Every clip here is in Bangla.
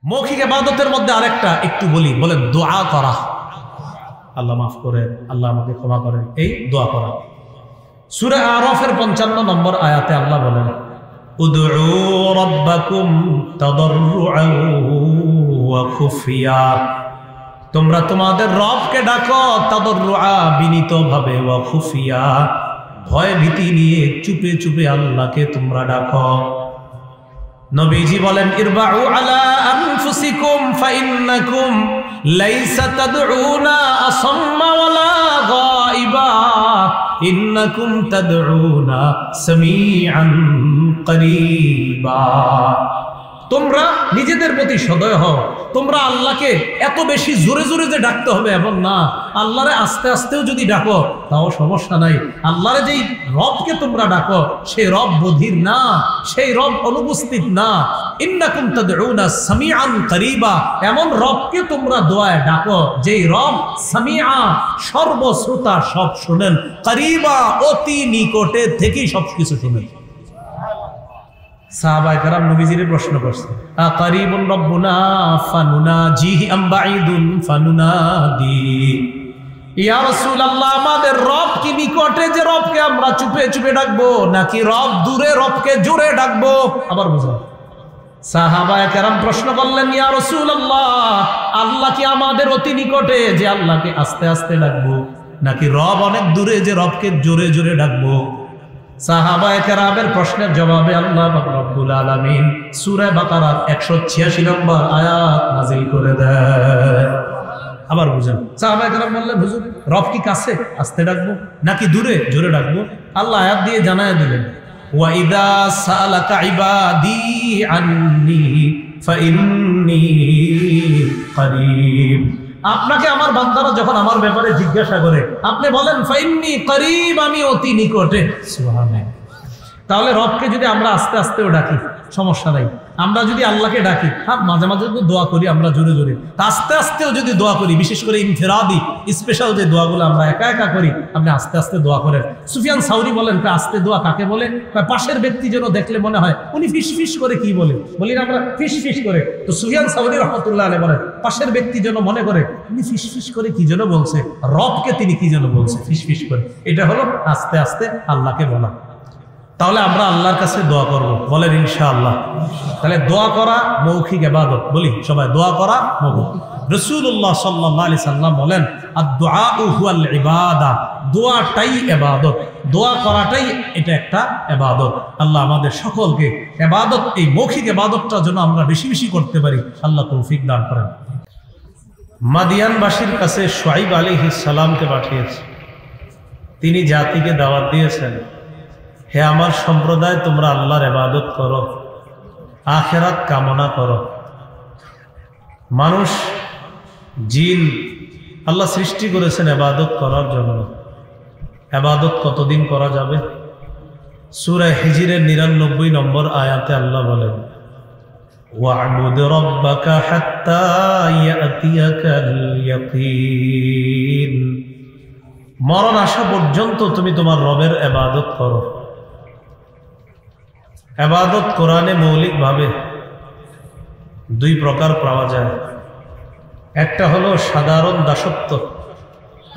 মৌখিক ইবাদতের মধ্যে আরেকটা একটু বলি, বলে দোয়া করা। আল্লাহ মাফ করেন, আল্লাহ আমাকে ক্ষমা করেন, এই দোয়া করা। সূরা আরাফের 55 নম্বর আয়াতে আল্লাহ বলেন, উদউ রাব্বাকুম তাদাররুআন ওয়া খুফিয়া, তোমরা তোমাদের রবকে ডাকো তাদাররুআ, বিনীতভাবে, ওয়া খুফিয়া, ভয় ভীতি নিয়ে চুপে চুপে আল্লাহকে তোমরা ডাকো। নবীজি বলেন, ইরবাউ আলা আনফুসিকুম ফাইন্নাকুম লাইসা তাদউনা আসাম্মা ওয়ালা গায়িবা ইন্নাকুম তাদউনা সামিআন করিবা। তোমরা নিজেদের প্রতি সদয় হও। তোমরা আল্লাহকে এত বেশি জোরে জোরে যে ডাকতে হবে এমন না, আল্লাহরে আস্তে আস্তেও যদি ডাকো তাও সমস্যা নাই। আল্লাহরে যেই রবকে তোমরা ডাকো সেই রব বধির না, সেই রব অনুপস্থিত না। ইন্নাকুম তাদউনা সামিআন করিবা, এমন রবকে তোমরা দোয়ায় ডাকো যেই রব সামিআ, সর্বশ্রোতা, সব শুনেন, করিবা, অতি নিকটে থেকেই সবকিছু শুনেন। সাহাবায়ে কেরাম নবীজিরে প্রশ্ন করছে, আকারিবুন রব্বুনা ফানুনাজিহি আম বাঈদুন ফানুনাদি। ইয়া রাসূলুল্লাহ, আমাদের রব কি নিকটে যে রবকে আমরা চুপে চুপে ডাকবো, নাকি রব দূরে রবকে জোরে ডাকবো? আবার বুঝুন, সাহাবায়ে কেরাম প্রশ্ন করলেন, ইয়া রাসূলুল্লাহ, আল্লাহ কি আমাদের অতি নিকটে যে আল্লাহকে আস্তে আস্তে ডাকবো, নাকি রব অনেক দূরে যে রবকে জোরে জোরে ডাকবো? সাহাবায়ে কেরামের প্রশ্নের জবাবে আল্লাহ পাক রব্বুল আলামিন সূরা বাকারার 186 নম্বর আয়াত নাযিল করে দেয়। আবার বুঝেন, সাহাবায়ে কেরাম বললেন, হুজুর রব কি কাছে আস্তে ডাকবো নাকি দূরে জোরে ডাকবো? আল্লাহ আয়াত দিয়ে জানায় দিলেন, ওয়া ইযা সাআলাকা ইবাদি আন্নী ফাইন্নী করিব। আপনাকে আমার বান্দারা যখন আমার ব্যাপারে জিজ্ঞাসা করে আপনি বলেন ফাইন্নী করিব, আমি অতি নিকটে। সুবহানাল্লাহ। তাহলে রবকে যদি আমরা আস্তে আস্তেও ডাকি সমস্যা নাই, আমরা যদি আল্লাহকে ডাকি, হ্যাঁ মাঝে মাঝে যদি দোয়া করি আমরা জোরে জোরে, আস্তে আস্তেও যদি দোয়া করি, বিশেষ করে ইনফিরাদি স্পেশাল যে দোয়াগুলো আমরা একা একা করি, আপনি আস্তে আস্তে দোয়া করেন। সুফিয়ান সাউরি বলেন, আস্তে দোয়া কাকে বলে? পাশের ব্যক্তি যেন দেখলে মনে হয় উনি ফিস ফিস করে কি বলে, বলি না আমরা ফিস ফিস করে। তো সুফিয়ান সাউরি রহমতুল্লাহ আলাইহি বলেন, পাশের ব্যক্তি যেন মনে করে উনি ফিস ফিস করে কি যেন বলছে, রবকে তিনি কি যেন বলছে ফিস ফিস করে। এটা হলো আস্তে আস্তে আল্লাহকে বলা। তাহলে আমরা আল্লাহর কাছে দোয়া করব, বলেন ইনশাআল্লাহ। তাহলে দোয়া করা মৌখিক ইবাদত, বলি সবাই দোয়া করা মৌখিক। রাসূলুল্লাহ সাল্লাল্লাহু আলাইহি সাল্লাম বলেন, আদ-দুআউ হুয়াল ইবাদা, দোয়াটাই ইবাদত, দোয়া করাটাই এটা একটা ইবাদত। আল্লাহ আমাদের সকলকে ইবাদত, এই মৌখিক ইবাদতটা যেন আমরা বেশি বেশি করতে পারি, আল্লাহ তৌফিক দান করেন। মাদিয়ানবাসীর কাছে শুআইব আলাইহিস সালামকে পাঠিয়েছে, তিনি জাতিকে দাওয়াত দিয়েছেন, হে আমার সম্প্রদায়, তোমরা আল্লাহর ইবাদত করো, আখিরাত কামনা করো। মানুষ জিন আল্লাহ সৃষ্টি করেছেন ইবাদত করার জন্য। ইবাদত কতদিন করা যাবে? সূরা হিজরের 99 নম্বর আয়াতে আল্লাহ বলেন, ওয়া'বুদ রাব্বাকা হাত্তা ইয়াতিয়াকাল ইয়াকিন। মরণ আসা পর্যন্ত তুমি তোমার রবের ইবাদত করো। ইবাদত কোরআনে মৌলিকভাবে দুই প্রকার পাওয়া যায়, একটা হলো সাধারণ দাসত্ব,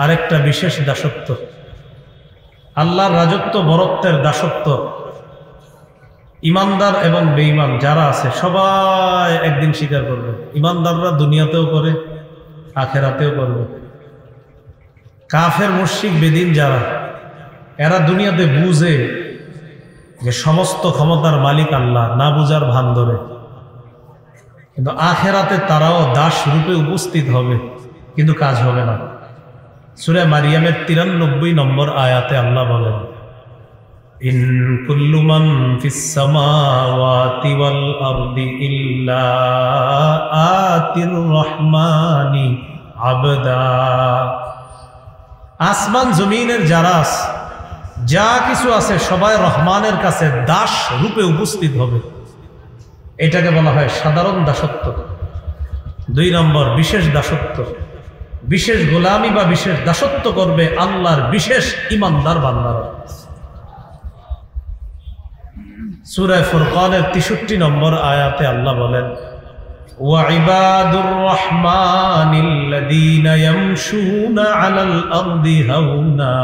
আরেকটা বিশেষ দাসত্ব। আল্লাহর রাজত্ব বরত্বের দাসত্ব ইমানদার এবং বেঈমান যারা আছে সবাই একদিন স্বীকার করবে। ইমানদাররা দুনিয়াতেও করে, আখেরাতেও করবে। কাফের মুশরিক বেদিন যারা, এরা দুনিয়াতে বুঝে যে সমস্ত ক্ষমতার মালিক আল্লাহ, না বুঝার ভান ধরে, কিন্তু আখেরাতে তারাও দাস রূপে উপস্থিত হবে, কিন্তু কাজ হবে না। সূরা মারিয়ামের 93 নম্বর আয়াতে আল্লাহ বলেন, ইন কুল্লু মান ফিস সামাওয়াতি ওয়াল আরদি ইল্লা আতির রহমানি আবদা। আসমান জমিনের যারা যা কিছু আছে সবাই রহমানের কাছে দাস রূপে উপস্থিত হবে। এটাকে বলা হয় সাধারণ দাসত্ব। 2 নম্বর বিশেষ দাসত্ব, বিশেষ গোলামি বা বিশেষ দাসত্ব করবে আল্লাহর বিশেষ ইমানদার বান্দারা। সূরা ফুরকানের 63 নম্বর আয়াতে আল্লাহ বলেন, وعباد الرحمن الذين يمشون على الأرض هونا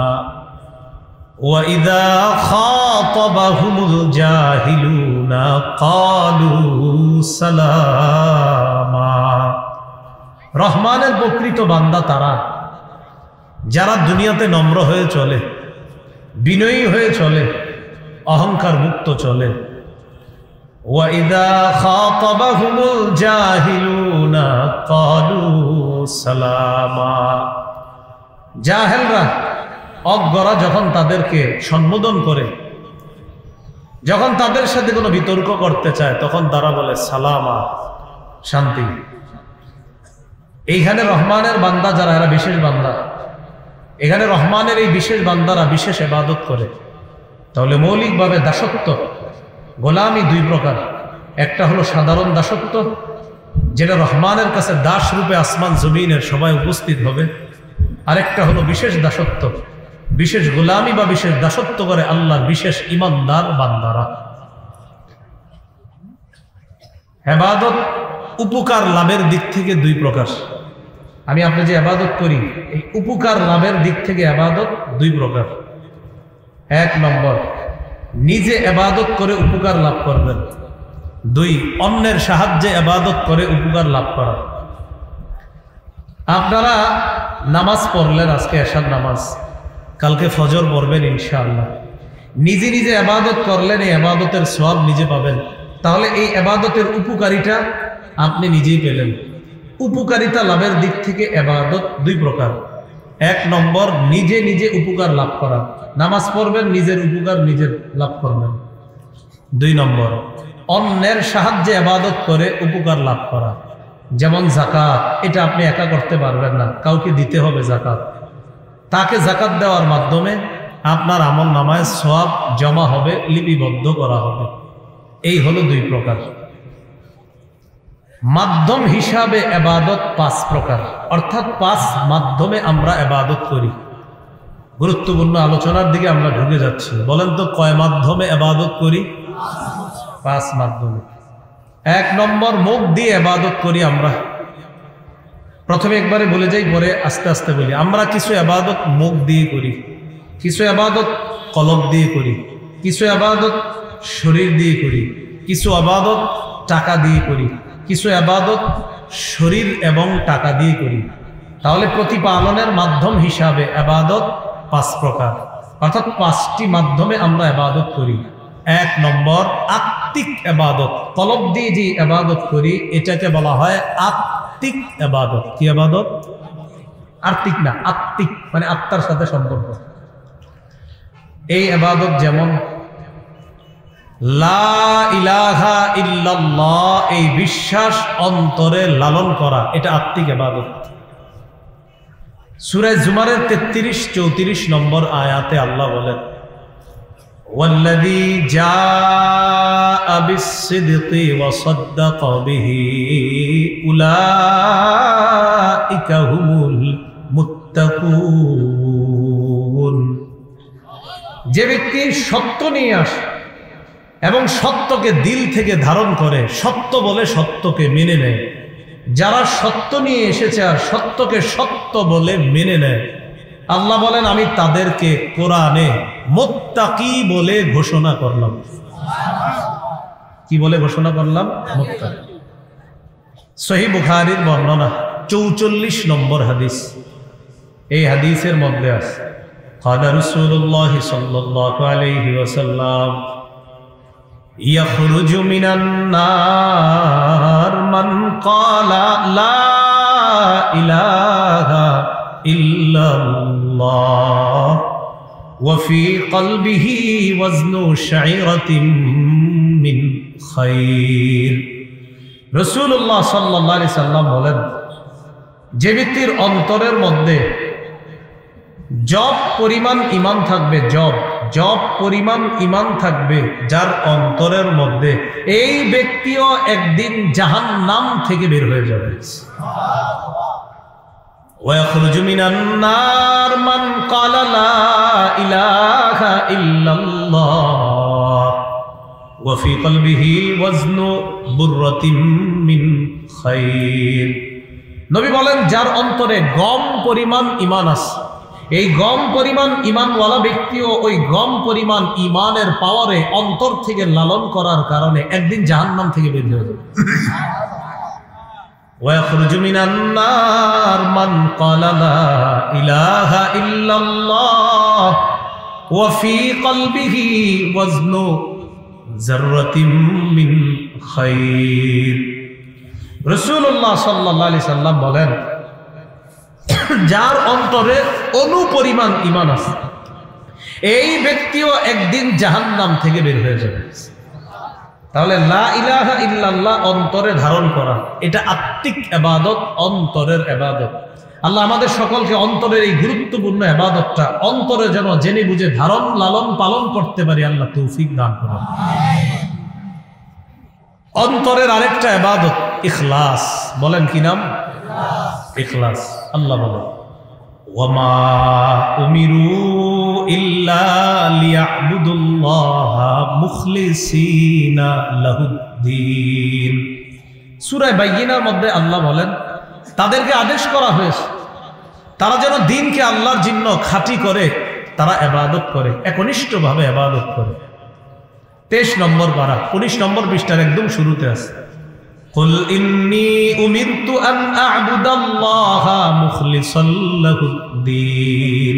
وإذا خاطبهم الجاهلون قالوا سلاما রহমানের প্রকৃত বান্দা তারা যারা দুনিয়াতে নম্র হয়ে চলে, বিনয়ী হয়ে চলে, অহংকার মুক্ত চলে। وَإِذَا خَاطَبَهُمُ الْجَاهِلُونَ قَالُوا سَلَامًا জাহেলরা, অজ্ঞরা যখন তাদেরকে সম্বোধন করে, যখন তাদের সাথে কোনো বিতর্ক করতে চায়, তখন তারা বলে সালামা, শান্তি। এইখানে রহমানের বান্দা যারা, এরা বিশেষ বান্দা। এখানে রহমানের এই বিশেষ বান্দারা বিশেষ ইবাদত করে। তাহলে মৌলিকভাবে দাসত্ব, গোলামি দুই প্রকার। একটা হলো সাধারণ দাসত্ব, যেটা রহমানের কাছে দাস রূপে আসমান জমিনের সবাই উপস্থিত হবে। আরেকটা হলো বিশেষ দাসত্ব, বিশেষ গোলামি বা বিশেষ দাসত্ব করে আল্লাহর বিশেষ ইমানদার বান্দারা। ইবাদত উপকার লাভের দিক থেকে দুই প্রকার। আমি আপনি যে ইবাদত করি, এই উপকার লাভের দিক থেকে ইবাদত দুই প্রকার। এক নম্বর, নিজে ইবাদত করে উপকার লাভ করবেন। দুই, অন্যের সাহায্যে ইবাদত করে উপকার লাভ করা। আপনারা নামাজ পড়লেন, আজকে এশার নামাজ, কালকে ফজর পড়বেন ইনশাআল্লাহ। নিজে নিজে ইবাদত করলেন, এই ইবাদতের সওয়াব নিজে পাবেন। তাহলে এই ইবাদতের উপকারিতা আপনি নিজেই পেলেন। উপকারিতা লাভের দিক থেকে ইবাদত দুই প্রকার। এক নম্বর, নিজে নিজে উপকার লাভ করা, নামাজ পড়বেন, নিজের উপকার নিজের লাভ করবেন। দুই নম্বর, অন্যের সাহায্যে ইবাদত করে উপকার লাভ করা। যেমন যাকাত, এটা আপনি একা করতে পারবেন না, কাউকে দিতে হবে যাকাত। তাকে যাকাত দেওয়ার মাধ্যমে আপনার আমল নামায় সওয়াব জমা হবে, লিপিবদ্ধ করা হবে। এই হলো দুই প্রকার। মাধ্যম হিসাবে ইবাদত পাঁচ প্রকার, অর্থাৎ পাঁচ মাধ্যমে আমরা ইবাদত করি। গুরুত্বপূর্ণ আলোচনার দিকে আমরা ঢুকে যাচ্ছি। বলেন তো, কয় মাধ্যমে ইবাদত করি? পাঁচ মাধ্যমে। এক নম্বর, মুখ দিয়ে ইবাদত করি আমরা। প্রথমে একবারে বলে যাই, পরে আস্তে আস্তে বলি। আমরা কিছু ইবাদত মুখ দিয়ে করি, কিছু ইবাদত কলব দিয়ে করি, কিছু ইবাদত শরীর দিয়ে করি, কিছু ইবাদত টাকা দিয়ে করি, কিছু ইবাদত শরীর এবং টাকা দিয়ে করি। তাহলে প্রতিপালনের মাধ্যম হিসাবে ইবাদত পাঁচ প্রকার, অর্থাৎ পাঁচটি মাধ্যমে আমরা ইবাদত করি। এক নম্বর, আত্মিক ইবাদত, কলব দিয়ে যে ইবাদত করি এটাকে বলা হয় আত্মিক ইবাদত। কি ইবাদত? আর্থিক না, আত্মিক মানে আত্মার সাথে সম্পর্ক। এই ইবাদত যেমন লা ইলাহা ইল্লাল্লাহ, এই বিশ্বাস অন্তরে লালন করা, এটা আত্মিক ইবাদত। সূরা জুমারের 33-34 নম্বর আয়াতে আল্লাহ বলেন, ওয়াল্লাযী জাআ বিস-সিদকি ওয়া সাদ্দাকা বিহি উলাইকা হুমুল মুত্তাকুন। যে ব্যক্তি সত্য নিয়ে আসে এবং সত্যকে দিল থেকে ধারণ করে, সত্য বলে সত্যকে মেনে নেয়, যারা সত্য নিয়ে এসেছে আর সত্যকে সত্য বলে মেনে নেয়, আল্লাহ বলেন আমি তাদেরকে কোরআনে মুত্তাকি বলে ঘোষণা করলাম। কি বলে ঘোষণা করলাম? মুত্তাকি। সহিহ বুখারীর বর্ণনা 44 নম্বর হাদিস। এই হাদিসের মধ্যে আছে, ক্বালা রাসূলুল্লাহ সাল্লাল্লাহু আলাইহি ওয়াসাল্লাম, ইয়াখরুজু মিনান নার মান ক্বালা লা ইলাহা ইল্লাল্লাহ ওয়া ফি কলবিহি ওয়াজনু শাইরাতিন মিন খায়র। রাসূলুল্লাহ সাল্লাল্লাহু আলাইহি সাল্লাম বলেন, যে ব্যক্তির অন্তরের মধ্যে জব পরিমাণ ঈমান থাকবে, জব পরিমাণ ঈমান থাকবে যার অন্তরের মধ্যে, এই ব্যক্তিও একদিন জাহান্নাম থেকে বের হয়ে যাবে। ওয়াখরুজু মিনান নার মান ক্বালা লা ইলাহা ইল্লাল্লাহ ওয়া ফি কলবিহি ওয়াজনু বুররাতিন মিন খায়র। নবী বলেন যার অন্তরে গম পরিমাণ ঈমান আছে, এই গম পরিমাণ ঈমানওয়ালা ব্যক্তিও ওই গম পরিমাণ ঈমানের পাওয়ারে অন্তর থেকে লালন করার কারণে একদিন জাহান্নাম থেকে বের হয়ে যাবে। ويخرج من النار من قال لا إله إلا الله وفي قلبه وزن ذرة من خير। রাসূলুল্লাহ সাল্লাল্লাহু আলাইহি সাল্লাম বলেন যার অন্তরে অনুপরিমাণ ঈমান আছে এই ব্যক্তিও একদিন জাহান্নাম থেকে বের হয়ে যাবে। তাহলে লা ইলাহা ইল্লাল্লাহ অন্তরে ধারণ করা এটা আত্মিক ইবাদত, অন্তরের ইবাদত। আল্লাহ আমাদের সকলকে অন্তরের এই গুরুত্বপূর্ণ ইবাদতটা অন্তরে যেন জেনে বুঝে ধারণ লালন পালন করতে পারি, আল্লাহ তৌফিক দান করুন। অন্তরের আরেকটা ইবাদত ইখলাস। বলেন কি নাম? ইখলাস। আল্লাহ বলেন ওয়ামা উমিরু ইল্লা লিয়াবুদুল্লাহা মুখলিসিনা লাহুদ্দিন। সূরা বাইয়িনার মধ্যে আল্লাহ বলেন তাদেরকে আদেশ করা হয়েছে তারা যেন দিনকে আল্লাহর জন্য খাঁটি করে, তারা ইবাদত করে, একনিষ্ঠভাবে ইবাদত করে। 23 নম্বর পারা 19 নম্বর পৃষ্ঠার একদম শুরুতে আছে কুল ইন্নী উমিরতু আন আ'বুদাল্লাহা মুখলিসাল লাহুদ্দিন।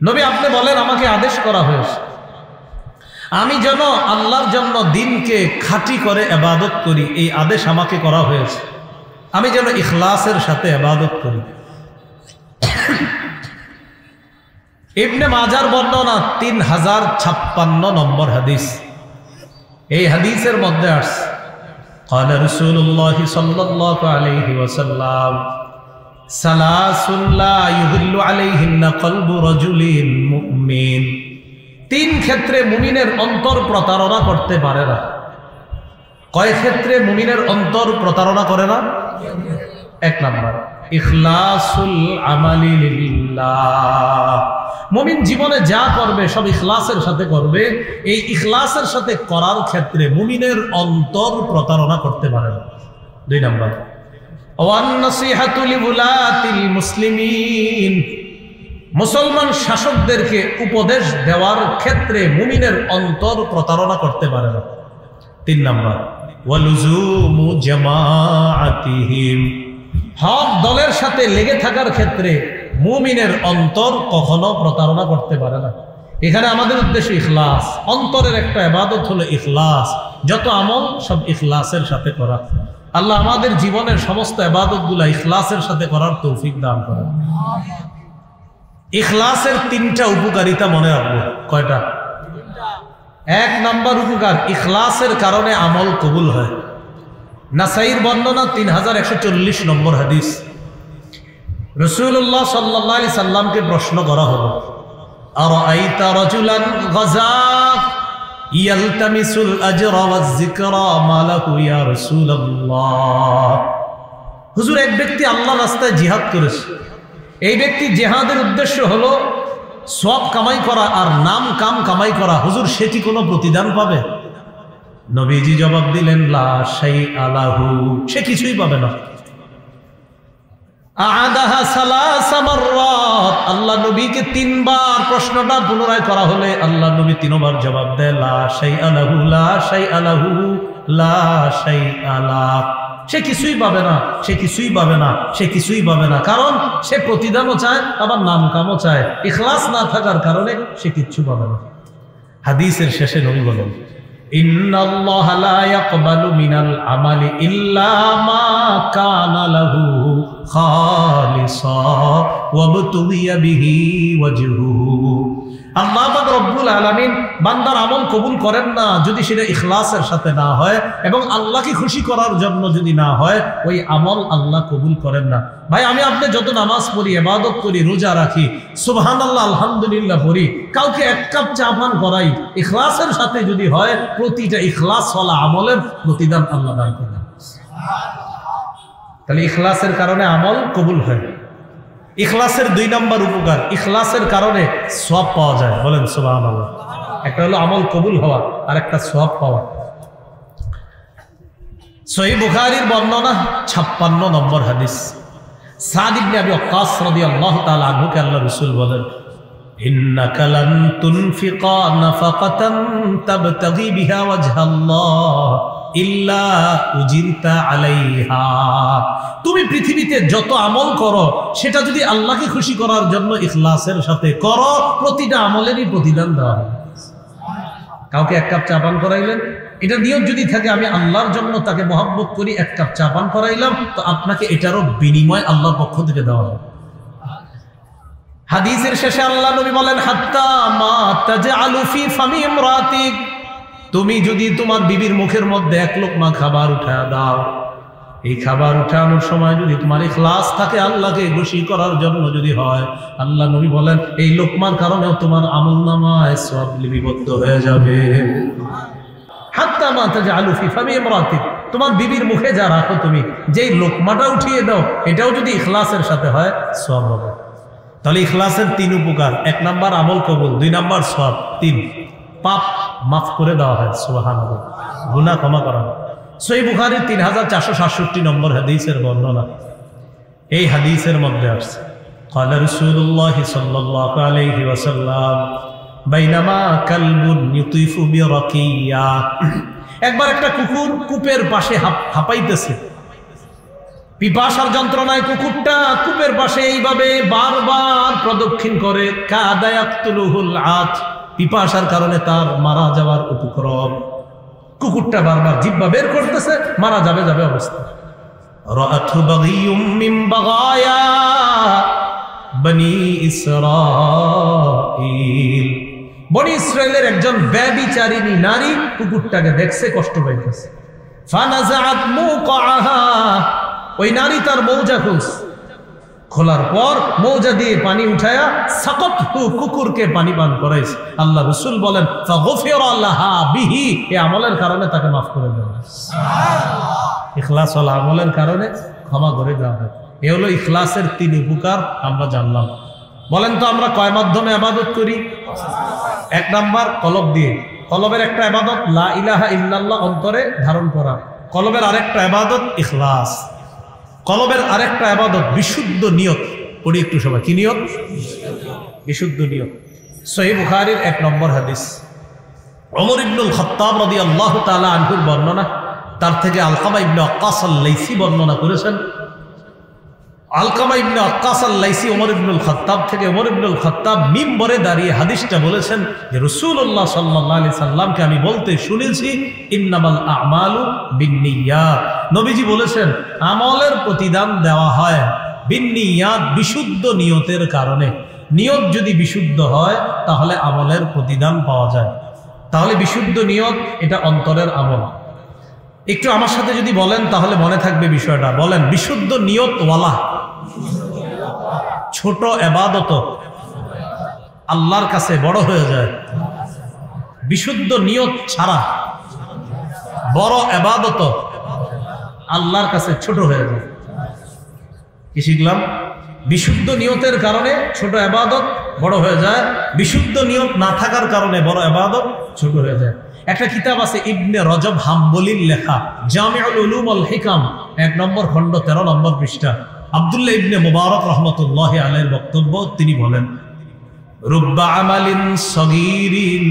নবী আপনি বলেন আমাকে আদেশ করা হয়েছে আমি যেন আল্লাহর জন্য দিনকে খাঁটি করে ইবাদত করি, এই আদেশ আমাকে করা হয়েছে। আমি যেন ইখলাসের সাথে ইবাদত করি। ইবনে মাজার বর্ণনা 3056 নম্বর হাদিস। এই হাদিসের মধ্যে আসছে قال رسول الله صلى الله عليه وسلم ثلاث لا يضل عليهن قلب رجل مؤمن। 3 ক্ষেত্রে মুমিনের অন্তর প্রতারণা করতে পারে না। কয় ক্ষেত্রে মুমিনের অন্তর প্রতারণা করে না? 1 নাম্বার ইখলাসুল আমালি লিল্লাহ। মুমিন জীবনে যা করবে সব ইখলাসের সাথে করবে। এই ইখলাসের সাথে করার ক্ষেত্রে মুমিনের অন্তর প্রতারণা করতে পারে না। 2 নাম্বার ওয়ান নাসিহাতু লিউলাতিল মুসলিমিন। মুসলমান শাসকদেরকে উপদেশ দেওয়ার ক্ষেত্রে মুমিনের অন্তর প্রতারণা করতে পারে না। 3 নাম্বার ওয়ালুজুমু জামাআতিহিম। হক দলের সাথে লেগে থাকার ক্ষেত্রে মুমিনের অন্তর কখনো প্রতারণা করতে পারে না। এখানে আমাদের উদ্দেশ্য ইখলাস। অন্তরের একটা ইবাদত হলো ইখলাস। যত আমল সব ইখলাসের সাথে করা। আল্লাহ আমাদের জীবনের সমস্ত ইবাদতগুলো ইখলাসের সাথে করার তৌফিক দান করেন। ইখলাসের 3টা উপকারিতা মনে রাখবো। কয়টা? 1 নাম্বার উপকার ইখলাসের কারণে আমল কবুল হয়। নাসাইর বর্ণনা 3140 নম্বর হাদিস। রাসূলুল্লাহ সাল্লাল্লাহু আলাইহি সাল্লামকে প্রশ্ন করা হলো আরাআইতা রাজুলান গাযা ইয়ালতামিসুল আজরা ওয়াজ যিকরা মা লাহু ইয়া রাসূলুল্লাহ। হুজুর এক ব্যক্তি আল্লাহর রাস্তায় জিহাদ করেছে। এই ব্যক্তি জিহাদের উদ্দেশ্য হলো সওয়াব কামাই করা আর নাম কাম কামাই করা। হুজুর সে কি কোনো প্রতিদান পাবে? নবীজি জবাব দিলেন লা শাইআ লাহু। সে কিছুই পাবে না। আ'আদাহা সালাসা মাররাত। আল্লাহ নবীকে 3 বার প্রশ্নটা পুনরায় করা হলে আল্লাহ নবী 3 বার জবাব দেয় লা শাইআ লাহু, লা শাইআ লাহু, লা শাইআ লাহু। সে কিছুই পাবে না, সে কিছুই পাবে না, সে কিছুই পাবে না। কারণ সে প্রতিদানও চায় আবার নাম কামও চায়। ইখলাস না থাকার কারণে সে কিচ্ছু পাবে না। হাদিসের শেষে নবী বলেন ইন্নাল্লাহা লা ইয়াকবালু মিনাল আমালি ইল্লা মা কানা লাহু খালিসা ওয়াবতুগিয়া বিহি ওয়াজহুহু। আল্লাহ পাক রব্বুল আলামিন বান্দার আমল কবুল করেন না যদি সেটা ইখলাসের সাথে না হয় এবং আল্লাহকে খুশি করার জন্য যদি না হয়, ওই আমল আল্লাহ কবুল করেন না। ভাই আমি আপনি যত নামাজ পড়ি, ইবাদত করি, রোজা রাখি, সুবহানাল্লাহ আলহামদুলিল্লাহ পড়ি, কাউকে 1 কাপ চা পান করাই, ইখলাসের সাথে যদি হয় প্রতিটা ইখলাসওয়ালা আমলের প্রতিদান আল্লাহ দান করেন। তাহলে ইখলাসের কারণে আমল কবুল হয়। ইখলাসের 2 নম্বর উপকার, ইখলাসের কারণে সওয়াব পাওয়া যায়। বলেন সুবহানাল্লাহ। একটা হলো আমল কবুল হওয়া আর একটা সওয়াব পাওয়া। সহিহ বুখারীর বর্ণনা 56 নম্বর হাদিস। সাদ ইবনে আবি ওয়াক্কাস রাদিয়াল্লাহু তাআলা আনহুকে আল্লাহর রাসূল বলেন, ইন্নাকা লান তুনফিকা নাফাকাতান তাবতাগি বিহা ওয়াজহাল্লাহ ইল্লা উজিরতা আলাইহা। তুমি পৃথিবীতে যত আমল করো সেটা যদি আল্লাহকে খুশি করার জন্য ইখলাসের সাথে করো, প্রতিটা আমলেরই প্রতিদান দেওয়া হবে। কাউকে 1 কাপ চা পান করাইলেন, এটা নিয়ত যদি থাকে আমি আল্লাহর জন্য তাকে মহব্বত করি, 1 কাপ চা পান করাইলাম, তো আপনাকে এটারও বিনিময় আল্লাহর পক্ষ থেকে দেওয়া হবে। হাদিসের শেষে আল্লাহ নবী বলেন, হাত্তা মা তাজআলু ফি ফামি ইমরাতিক, তুমি যদি তোমার বিবির মুখের মধ্যে 1 লোকমা খাবার উঠায় দাও, এই খাবার উঠানোর সময় যদি তোমার ইখলাস থাকে, আল্লাহকে খুশি করার জন্য যদি হয়, আল্লাহ নবী বলেন এই লোকমার কারণেও তোমার আমলনামায় সওয়াব লিপিবদ্ধ হয়ে যাবে। হাত্তা মা তাজআলু ফি ফামি ইমরাতিক, তোমার বিবির মুখে যা রাখো তুমি, যেই লোকমাটা উঠিয়ে দাও, এটাও যদি ইখলাসের সাথে হয় সওয়াব হবে। তাহলে ইখলাসের 3 উপকার: 1 নাম্বার আমল কবুল, 2 নাম্বার সওয়াব, 3 পাপ মাফ করে দেওয়া হয়, সুবহানাল্লাহ, গুনাহ ক্ষমা করা হয়। সহিহ বুখারীর 3467 নম্বর হাদিসের বর্ণনা। এই হাদিসের মধ্যে আসছে, ক্বালা রাসূলুল্লাহ সাল্লাল্লাহু আলাইহি ওয়াসাল্লাম বাইনামা কালবুন ইউতিফু বিরাকিয়া, একবার একটা কুকুর কূপের পাশে হাঁপাইতেছে, পিপাসার যন্ত্রণায় কুকুরটা কূপের পাশে এইভাবে বারবার প্রদক্ষিণ করে, কাদা ইয়াকতুলুহুল আত, পিপাসার কারণে তার মারা যাওয়ার উপক্রম। কুকুরটা বারবার জিহ্বা বের করতেছে, মারা যাবে অবস্থা। রাআতহু বাগিয়ুম মিন বাগায়া বনি ইসরাঈল, বনি ইসরাইলের একজন ব্যভিচারিণী নারী কুকুরটাকে দেখছে, কষ্ট পাইতেছে। ফানাযাআত মুকাআহা, ওই নারী তার মৌজা খোলার পর মৌজা দিয়ে পানি উঠায়া সাকাতহু, কুকুরকে পানি পান করাইছে। আল্লাহ রাসূল বলেন ফাগফিরা লাহা বিহি, এই আমলের কারণে তাকে মাফ করে দেওয়া হয়। সুবহানাল্লাহ, ইখলাস ওয়াল আমলের কারণে ক্ষমা করে দেওয়া হয়। এ হলো ইখলাসের 3 উপকার আমরা জানলাম। বলেন তো আমরা কয় মাধ্যমে ইবাদত করি? 1 নাম্বার কলব দিয়ে। কলবের একটা ইবাদত লা ইলাহা ইল্লাল্লাহ, অন্তরে ধারণ করা। কলবের আরেকটা ইবাদত ইখলাস। কলবের আরেকটা ইবাদত বিশুদ্ধ নিয়ত। পড়ি একটু সবাই, কি নিয়ত? বিশুদ্ধ নিয়ত। সহিহ বুখারীর 1 নম্বর হাদিস। ওমর ইবনুল খাত্তাব রাদিয়াল্লাহু তাআলা আনহুর বর্ণনা, তার থেকে আলকামা ইবনে ওয়াক্কাস আল-লাইসি বর্ণনা করেছেন। আলকামা ইবনে ওয়াক্কাস আল-লাইসি ওমর ইবনুল খাত্তাব থেকে, ওমর ইবনুল খাত্তাব মিম্বরে দাঁড়িয়ে হাদিসটা বলেছেন যে রাসূলুল্লাহ সাল্লাল্লাহু আলাইহি সাল্লামকে আমি বলতে শুনেছি, ইন্নামাল আ'মালু বিন্নিয়াত, নবীজি বলেছেন আমলের প্রতিদান দেওয়া হয় বিন্নিয়াত, বিশুদ্ধ নিয়তের কারণে। নিয়ত যদি বিশুদ্ধ হয় তাহলে আমলের প্রতিদান পাওয়া যায়। তাহলে বিশুদ্ধ নিয়ত এটা অন্তরের আমল। একটু আমার সাথে যদি বলেন তাহলে মনে থাকবে বিষয়টা। বলেন, বিশুদ্ধ নিয়ত ওয়ালা ছোট ইবাদত আল্লাহর কাছে বড় হয়ে যায়। বিশুদ্ধ নিয়ত ছাড়া বড় ইবাদত আল্লাহর কাছে ছোট হয়ে যায়। কি শিখলাম? বিশুদ্ধ নিয়তের কারণে ছোট ইবাদত বড় হয়ে যায়, বিশুদ্ধ নিয়ত না থাকার কারণে বড় ইবাদত ছোট হয়ে যায়। একটা কিতাব আছে ইবনে রজব হাম্বলির লেখা, জামিউল উলুম ওয়াল হিকাম, 1 নম্বর খণ্ড 13 নম্বর পৃষ্ঠা। আব্দুল্লাহ ইবনে মুবারক রাহমাতুল্লাহি আলাইহির বক্তব্য, তিনি বলেন, রুব্বা আমালিন সগীরিন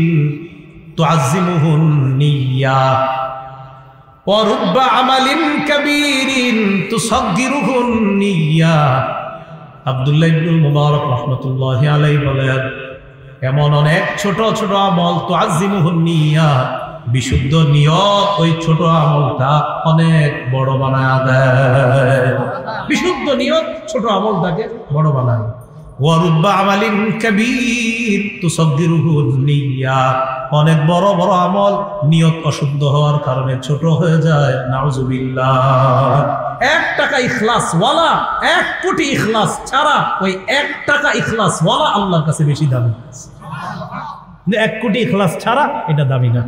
তুআজ্জিমুহুন নিয়্যা ওয়া রুব্বা আমালিন কাবীরিন তুসাগগিরুহুন নিয়্যা। আব্দুল্লাহ ইবনে মুবারক রাহমাতুল্লাহি আলাইহি বলেন, এমন অনেক ছোট ছোট আমল তুআজ্জিমুহুন নিয়্যা, বিশুদ্ধ নিয়ত ওই ছোট আমলটা অনেক বড় বানায় দেয়। বিশুদ্ধ নিয়ত ছোট আমলটাকে বড় বানায়। ওয়া রুব্বা আমালিন কাবীর তুসাগগিরুহুন নিয়্যা, অনেক বড় বড় আমল নিয়ত অশুদ্ধ হওয়ার কারণে ছোট হয়ে যায়। নাউজুবিল্লাহ। 1 টাকা ইখলাস ওয়ালা, 1 কোটি ইখলাস ছাড়া ওই 1 টাকা ইখলাস ওয়ালা আল্লাহর কাছে বেশি দামি। 1 কোটি ইখলাস ছাড়া এটা দামি না।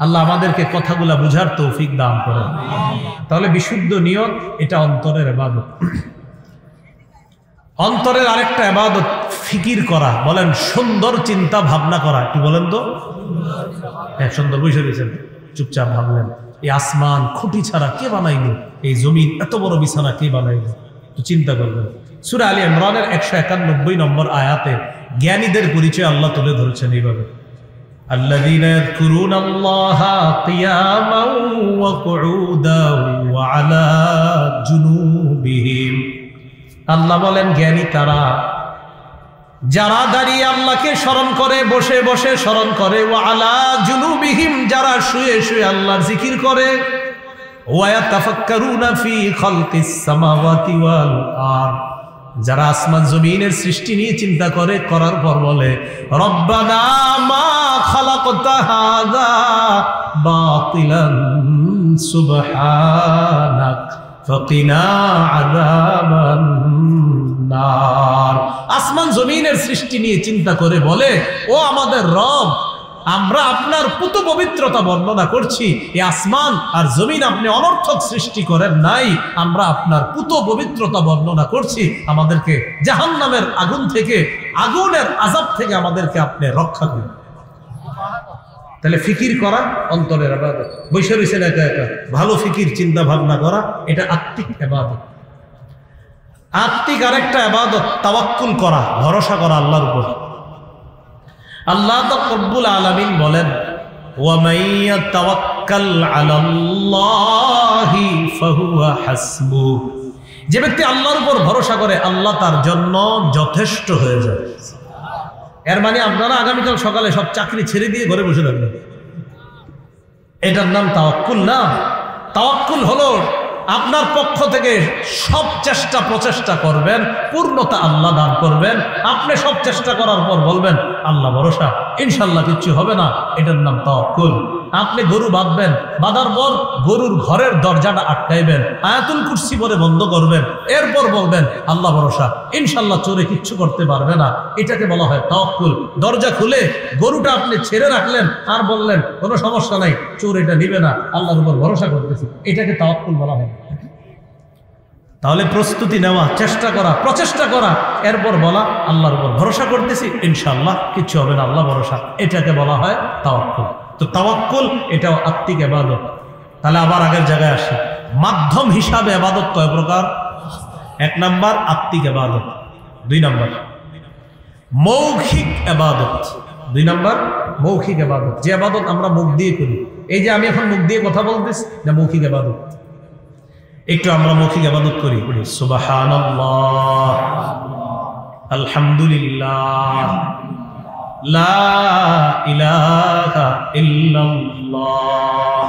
আল্লাহ আমাদেরকে কথাগুলা বুঝার তৌফিক দান করেন। তাহলে বিশুদ্ধ নিয়ত এটা অন্তরের ইবাদত। অন্তরের আরেকটা ইবাদত ফিকির করা। বলেন, সুন্দর চিন্তা ভাবনা করা। কি বলেন তো? সুন্দর বসে গেছেন, চুপচাপ ভাবলেন। এই আসমান খুঁটি ছাড়া কে বানাইলো, এই জমিন এত বড় বিছানা কে বানাইলো? তো চিন্তা করবেন। সূরা আলী ইমরানের 191 নম্বর আয়াতে জ্ঞানীদের পরিচয় আল্লাহ তুলে ধরেছেন এইভাবে, আল্লাযীনা ইয়াযকুরুনাল্লাহা কিয়ামান ওয়া কুউদান ওয়া আলা জুনুবিহিম। আল্লাহ বলেন জ্ঞানী তারা যারা দাঁড়িয়ে আল্লাহকে স্মরণ করে, বসে বসে স্মরণ করে, ওয়া আলা জুনুবিহিম যারা শুয়ে শুয়ে আল্লাহর জিকির করে, ওয়া ইয়াতাফাক্কারুনা ফি খালকিস সামাওয়াতি ওয়াল আরদ যারা আসমান জমিনের সৃষ্টি নিয়ে চিন্তা করে, করার পর বলে রব্বানা মা খালাকতা হাযা বাতিলান সুবহানাক ফাকিনা আযাবান নার। আসমান জমিনের সৃষ্টি নিয়ে চিন্তা করে বলে, ও আমাদের রব, আমরা আপনার পুত পবিত্রতা বর্ণনা করছি, এই আসমান আর জমিন আপনি অনর্থক সৃষ্টি করেন নাই, আমরা আপনার পুত পবিত্রতা বর্ণনা করছি, আমাদেরকে জাহান্নামের আগুন থেকে, আগুনের আযাব থেকে আমাদেরকে আপনি রক্ষা করুন। তাহলে ফিকির করা অন্তরের ইবাদত, বসে রয়েছেন একা একা, ভালো ফিকির চিন্তা ভাবনা করা, এটা আত্মিক ইবাদত। আত্মিক আরেকটা ইবাদত তাওয়াক্কুল করা, ভরসা করা আল্লাহর উপর। আল্লাহ রব্বুল আলামিন বলেন ওয়া মান ইয়াতাওয়াক্কাল আলাল্লাহি ফাহুয়া হাসবুহ। যে ব্যক্তি আল্লাহর উপর ভরসা করে আল্লাহ তার জন্য যথেষ্ট হয়ে যায়। এর মানে আপনারা আগামীকাল সকালে সব চাকরি ছেড়ে দিয়ে ঘরে বসে থাকবেন, এটার নাম তাওয়াক্কুল না। তাওয়াক্কুল হলো আপনার পক্ষ থেকে সব চেষ্টা প্রচেষ্টা করবেন, পূর্ণতা আল্লাহ দান করবেন, আপনি সব চেষ্টা করার পর বলবেন আল্লাহ ভরসা, ইনশাল্লাহ কিচ্ছু হবে না, এটার নাম তাওয়াক্কুল। আপনি গরু বাঁধবেন, বাঁধার পর গরুর ঘরের দরজাটা আটকাইবেন, আয়াতুল কুরসি পরে বন্ধ করবেন, এরপর বলবেন আল্লাহ ভরসা, ইনশাল্লাহ চোরে কিচ্ছু করতে পারবে না, এটাকে বলা হয় তাওয়াক্কুল। দরজা খুলে গরুটা আপনি ছেড়ে রাখলেন আর বললেন কোনো সমস্যা নাই, চোর এটা নিবে না, আল্লাহর উপর ভরসা করতেছি, এটাকে তাওয়াক্কুল বলা হয়। তাহলে প্রস্তুতি নেওয়া, চেষ্টা করা, প্রচেষ্টা করা, এরপর বলা আল্লাহর উপর ভরসা করতেছি, ইনশাআল্লাহ কিচ্ছু হবে না, আল্লাহ ভরসা, এটাকে বলা হয় তাওয়াক্কুল। তো তাওয়াক্কুল এটাও আত্মিক ইবাদত। তাহলে আবার আগের জায়গায় আসি, মাধ্যম হিসাবে ইবাদত কয় প্রকার? এক নাম্বার আত্মিক ইবাদত, দুই নাম্বার মৌখিক ইবাদত। দুই নাম্বার মৌখিক ইবাদত, যে ইবাদত আমরা মুখ দিয়ে করি। এই যে আমি এখন মুখ দিয়ে কথা বলতেছি, না মৌখিক ইবাদত। একটু আমরা মৌখিক ইবাদত করি, সুবহানাল্লাহ, আলহামদুলিল্লাহ, লা ইলাহা ইল্লাল্লাহ,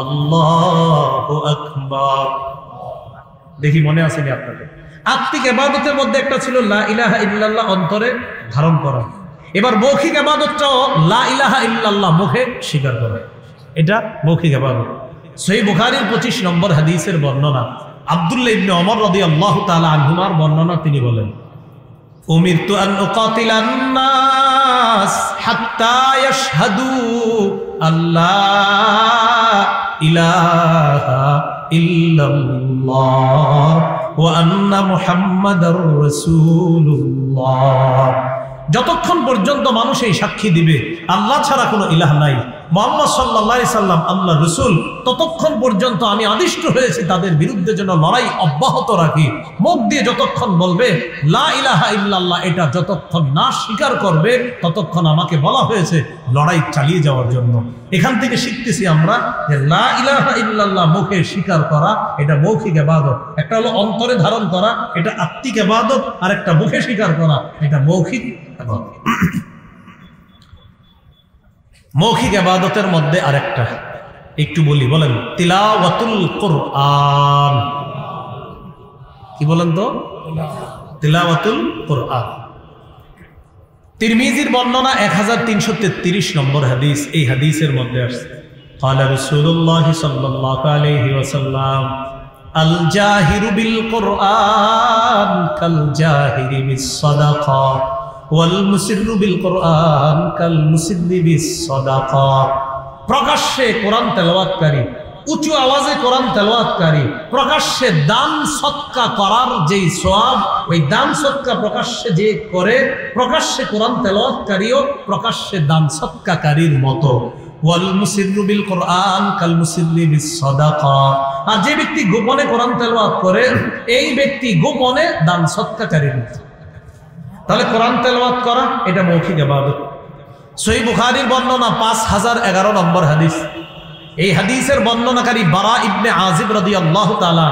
আল্লাহু আকবার। দেখি মনে আছে নি আপনাদের? আত্মিক ইবাদতের মধ্যে একটা ছিল লা ইলাহা ইল্লাল্লাহ অন্তরে ধারণ করা। এবার মৌখিক ইবাদতটাও লা ইলাহা ইল্লাল্লাহ মুখে স্বীকার করা, এটা মৌখিক ইবাদত। সহিহ বুখারীর 25 নম্বর হাদিসের বর্ণনা, আব্দুল্লাহ ইবনে ওমর রাদিয়াল্লাহু তাআলা আনহুমার বর্ণনা, তিনি বলেন উমিরতু আন উকাতিলান নাস হাত্তা ইয়াশহাদু আল্লা ইলাহা ইল্লাল্লাহ ওয়া আন্না মুহাম্মাদার রাসূলুল্লাহ। যতক্ষণ পর্যন্ত মানুষ এই সাক্ষী দিবে আল্লাহ ছাড়া কোনো ইলাহ নাই, মুহাম্মদ সাল্লাল্লাহু আলাইহি সাল্লাম আল্লাহ রাসূল, ততক্ষণ পর্যন্ত আমি আদিষ্ট হয়েছি তাদের বিরুদ্ধে যেন লড়াই অব্যাহত রাখি। মুখ দিয়ে যতক্ষণ বলবে লা ইলাহা ইল্লাল্লাহ, এটা যতক্ষণ না স্বীকার করবে ততক্ষণ আমাকে বলা হয়েছে লড়াই চালিয়ে যাওয়ার জন্য। এখান থেকে শিখতেছি আমরা যে লা ইলাহা ইল্লাল্লাহ মুখে স্বীকার করা, এটা মৌখিক ইবাদত। একটা হলো অন্তরে ধারণ করা, এটা আত্মিক ইবাদত, আর একটা মুখে স্বীকার করা, এটা মৌখিক ইবাদত। মৌখিক ইবাদতের মধ্যে আরেকটা একটু বলি, বলেন তিলাওয়াতুল কুরআন। কি বলেন তো? তিলাওয়াতুল কুরআন। তিরমিজির বর্ণনা 1333 নম্বর হাদিস, এই হাদিসের মধ্যে আসছে ক্বালা রাসূলুল্লাহ সাল্লাল্লাহু আলাইহি ওয়াসাল্লাম আল জাহিরু বিল কুরআন কাল জাহিরি বিস সাদাকা ওয়াল মুসিররু বিল কুরআন কাল মুসিররি বিস সাদাকা। প্রকাশ্যে কোরআন তেলাওয়াতকারী, উঁচু আওয়াজে কোরআন তেলাওয়াতকারী, প্রকাশ্যে দান সদকা করার যেই সওয়াব, ওই দান সদকা প্রকাশ্যে যে করে, প্রকাশ্যে কোরআন তেলাওয়াতকারীও প্রকাশ্যে দান সদকাকারীর মতো। ওয়াল মুসিররু বিল কোরআন কাল মুসিররি বিস সাদাকা। আর যে ব্যক্তি গোপনে কোরআন তেলাওয়াত করে এই ব্যক্তি গোপনে দান সদকাকারীর মতো। তাহলে কোরআন তেলাওয়াত করা এটা মৌখিক ইবাদত। সহিহ বুখারীর বর্ণনা 5011 নম্বর হাদিস। এই হাদিসের বর্ণনাকারী বারা ইবনে আজিব রাদিয়াল্লাহু তাআলা।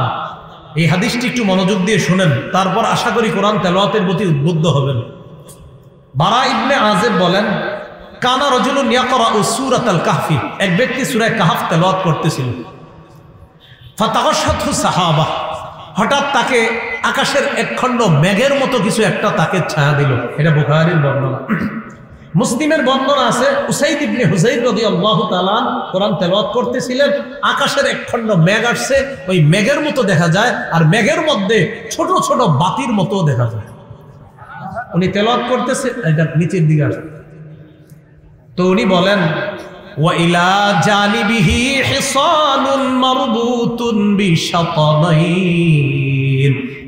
এই হাদিসটি একটু মনোযোগ দিয়ে শুনেন, তারপর আশা করি কোরআন তেলাওয়াতের প্রতি উদ্বুদ্ধ হবেন। বারা ইবনে আজিব বলেন, কানা রাজুলুন ইয়াকরাউ সূরাতাল কাহফি, এক ব্যক্তি সূরা কাহফ তেলাওয়াত করতেছিল। ফাতাগাশাতহু সাহাবা, হঠাৎ তাকে আকাশের একখণ্ড মেঘের মতো কিছু একটা তাকে ছায়া দিল। এটা বুখারীর বর্ণনা। মুসলিমের বর্ণনা আছে উসাইদ ইবনে হুযাইর রাদিয়াল্লাহু তাআলা কোরআন তেলাওয়াত করতেছিলেন, আকাশের একখণ্ড মেঘ আসছে, ওই মেঘের মতো দেখা যায়, আর মেঘের মধ্যে ছোট ছোট বাতির মতো দেখা যায়। উনি তেলাওয়াত করতেছে, এটা নিচের দিকে আসে, তো উনি বলেন ওয়া ইলা জানিবিহি হিসানুন মারবুতুন বিশাতানাইন,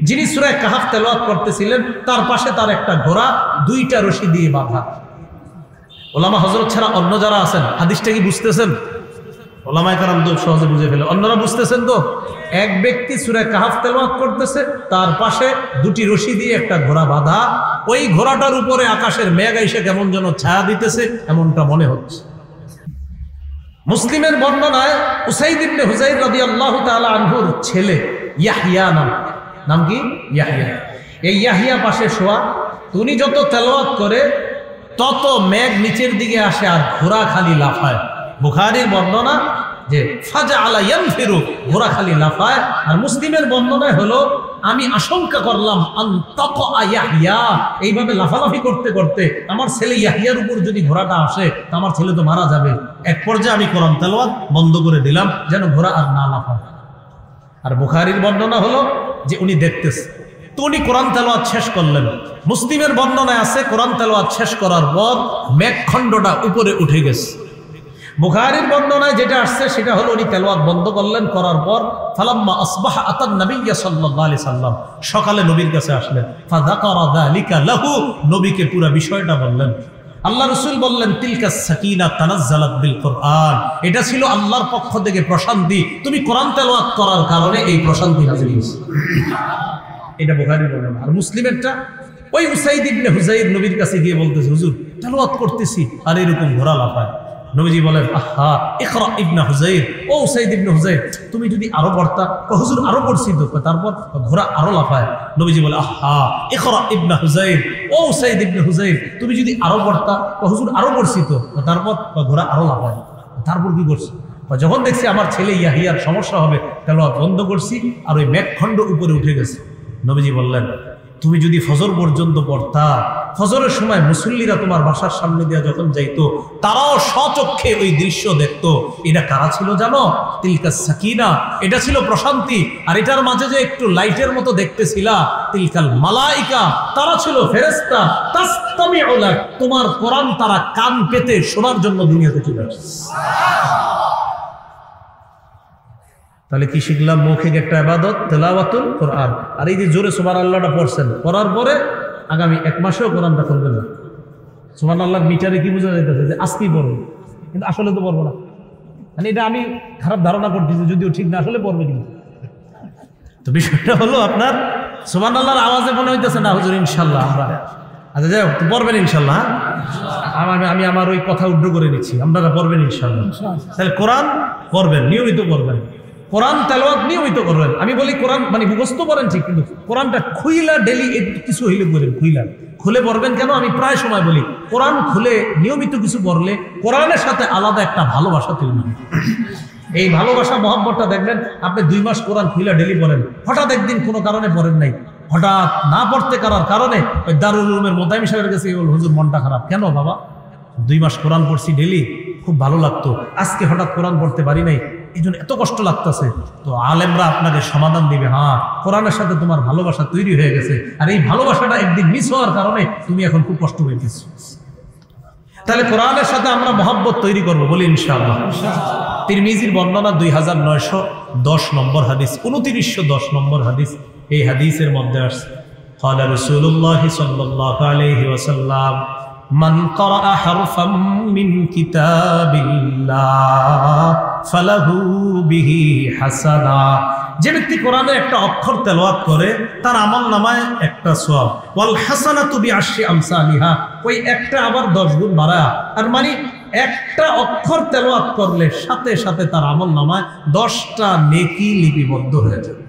যিনি সূরা কাহফ তেলাওয়াত করতেছিলেন তার পাশে তার একটা ঘোড়া দুইটা রশি দিয়ে বাঁধা। ওলামা হযরত ছাড়া অন্য যারা আছেন হাদিসটা কি বুঝতেছেন? ওলামায়ে কেরাম তো সহজে বুঝে ফেলে, অন্যরা বুঝতেছেন তো? এক ব্যক্তি সূরা কাহফ তেলাওয়াত করতেছে, তার পাশে দুটি রশি দিয়ে একটা ঘোড়া বাঁধা, ওই ঘোড়াটার উপরে আকাশের মেঘ এসে কেমন যেন ছায়া দিতেছে এমনটা মনে হচ্ছে। মুসলিমের বর্ণনায় উসাইদ ইবনে হুযাইর রাদিয়াল্লাহু তাআলা আনহুর ছেলে ইয়াহইয়া, নাম কি? ইয়াহইয়া। এই ইয়াহইয়া পাশে শোয়া, উনি যত তেলাওয়াত করে তত মেঘ নিচের দিকে আসে আর ঘোড়া খালি লাফায়। বুখারীর বর্ণনা যে ফাজআলা ইয়ানফিরু, ঘোড়া খালি লাফায়। আর মুসলিমের বর্ণনায় হলো আমি আশঙ্কা করলাম আনতাকা ইয়াহইয়া, এইভাবে লাফালাফি করতে করতে আমার ছেলে ইয়াহইয়ার উপর যদি ঘোড়াটা আসে তা আমার ছেলে তো মারা যাবে। এক পর্যায়ে আমি কোরআন তেলাওয়াত বন্ধ করে দিলাম যেন ঘোড়া আর না লাফায়। আর বুখারীর বর্ণনা হলো যে উনি দেখতেছে, তো উনি কোরআন তেলাওয়াত শেষ করলেন। মুসলিমের বর্ণনায় আছে কোরআন তেলাওয়াত শেষ করার পর মেঘখণ্ডটা উপরে উঠে গেছে। বুখারীর বর্ণনায় যেটা আসছে সেটা হলো উনি তেলাওয়াত বন্ধ করলেন, করার পর ফালাম্মা আসবাহা আতান নবিয়্য সাল্লাল্লাহু আলাইহি সাল্লাম, সকালে নবীর কাছে আসলেন। ফাযাকারা যালিকা লাহু, নবীকে পুরো বিষয়টা বললেন। আল্লাহ রাসূল বললেন তিলকা সাকিনা তানাজ্জালাত বিল কোরআন, এটা ছিল আল্লাহর পক্ষ থেকে প্রশান্তি, তুমি কোরআন তেলাওয়াত করার কারণে এই প্রশান্তি নাযিল হয়েছে। এটা বুখারীর বর্ণনা। আর মুসলিমেরটা ওই উসাইদ ইবনে হুযাইর নবীর কাছে গিয়ে বলতেছে, হুজুর তেলাওয়াত করতেছি আর এরকম ঘোড়া লাফায়। নবীজি বলেন, আহা ইকরা ইবনে হুযাইর, ও উসাইদ ইবনে হুযাইর তুমি যদি আরো পড়তা। হুজুর আরো পড়ছি তো, তারপর ঘোড়া আরো লাফায়। নবীজি বলে, আহা ইকরা ইবনে হুযাইর, ও উসাইদ ইবনে হুযাইর তুমি যদি আরো পড়তা। হুজুর আরো পড়ছি তো, তারপর ঘোড়া আরো লাফায়। তারপর কি করছি? যখন দেখছি আমার ছেলে ইয়াহইয়ার সমস্যা হবে তেলাওয়াত বন্ধ করছি, আর ওই মেঘখণ্ড উপরে উঠে গেছে। নবীজি বললেন, তুমি যদি ফজর পর্যন্ত পড়তা, ফজরের সময় মুসল্লিরা তোমার বাসার সামনে দিয়ে যখন যাইতো তারাও স্বচক্ষে ওই দৃশ্য দেখতো। এটা কারা ছিল জানো? তিলকা সাকিনা, এটা ছিল প্রশান্তি। আর এটার মাঝে যে একটু লাইটের মতো দেখতেছিলা, তিলকাল মালাইকা, তারা ছিল ফেরেশতা। তাসতামিউ লাক, তোমার কোরআন তারা কান পেতে শোনার জন্য দুনিয়াতে চলে আসছে। তাহলে কি শিখলাম? মৌখিক একটা ইবাদত তেলাওয়াতুল কোরআন। আর এই যে জোরে সুবহানাল্লাহটা পড়ছেন, পড়ার পরে আগামী 1 মাসেও কোরআনটা পড়বেন না। সুবহানাল্লাহর মিটারে কি বোঝা যাইতেছে যে আজকেই পড়বো, কিন্তু আসলে তো পড়বো না। মানে এটা আমি খারাপ ধারণা করতেছি, যদিও ঠিক না, আসলে পড়বে কিন্তু। তো বিষয়টা হলো আপনার সুবহানাল্লাহর আওয়াজে মনে হইতেছে না হুজুর ইনশাআল্লাহ আমরা, আচ্ছা যাই হোক পড়বেন ইনশাআল্লাহ। আমি আমার ওই কথা উদ্ধ করে নিচ্ছি, আপনারা পড়বেন ইনশাআল্লাহ। তাহলে কোরআন পড়বেন, নিয়মিত পড়বেন, কোরআন তেলাওয়াত নিয়মিত করবেন। আমি বলি কোরআন মানে মুখস্থ করেন ঠিক, কিন্তু কোরআনটা খুইলা ডেলি কিছু হইলে বলেন, খুলে পড়বেন। কেন? আমি প্রায় সময় বলি কোরআন খুলে নিয়মিত কিছু পড়লে কোরআনের সাথে আলাদা একটা ভালোবাসা তৈরি হয়। এই ভালোবাসা মহব্বতটা দেখবেন আপনি 2 মাস কোরআন খুইলা ডেলি পড়েন, হঠাৎ একদিন কোনো কারণে পড়েন নাই, হঠাৎ না পড়তে করার কারণে ওই দারুল উলুমের মোতায়েম সাহেবের কাছে হুজুর মনটা খারাপ। কেন বাবা? 2 মাস কোরআন পড়ছি ডেলি, খুব ভালো লাগতো, আজকে হঠাৎ কোরআন পড়তে পারি নাই, এই জন্য এত কষ্ট লাগতেছে। তো আলেমরা আপনাকে সমাধান দিবে, হ্যাঁ কোরআনের সাথে তোমার ভালোবাসা তৈরি হয়ে গেছে, আর এই ভালোবাসাটা একদিন মিস হওয়ার কারণে তুমি এখন খুব কষ্ট পেয়েছো। তাহলে কোরআনের সাথে আমরা মহব্বত তৈরি করবো, বলি ইনশাআল্লাহ। তিরমিজির বর্ণনা 2910 নম্বর হাদিস, 2910 নম্বর হাদিস। এই হাদিসের মধ্যে আসছে, ক্বালা রাসূলুল্লাহ সাল্লাল্লাহু আলাইহি ওয়াসাল্লাম, মান ক্বারাআ হারফাম মিন কিতাবিল্লাহ ফালাহু বিহি হাসানা। যে ব্যক্তি কোরআনের একটা অক্ষর তেলাওয়াত করে তার আমলনামায় একটা সওয়াব, ওয়াল হাসানাতু বিআশরি আমসালিহা, ওই একটা আবার 10 গুণ বাড়া। আর মানে একটা অক্ষর তেলাওয়াত করলে সাথে সাথে তার আমলনামায় 10টা নেকি লিপিবদ্ধ হয়ে যাবে।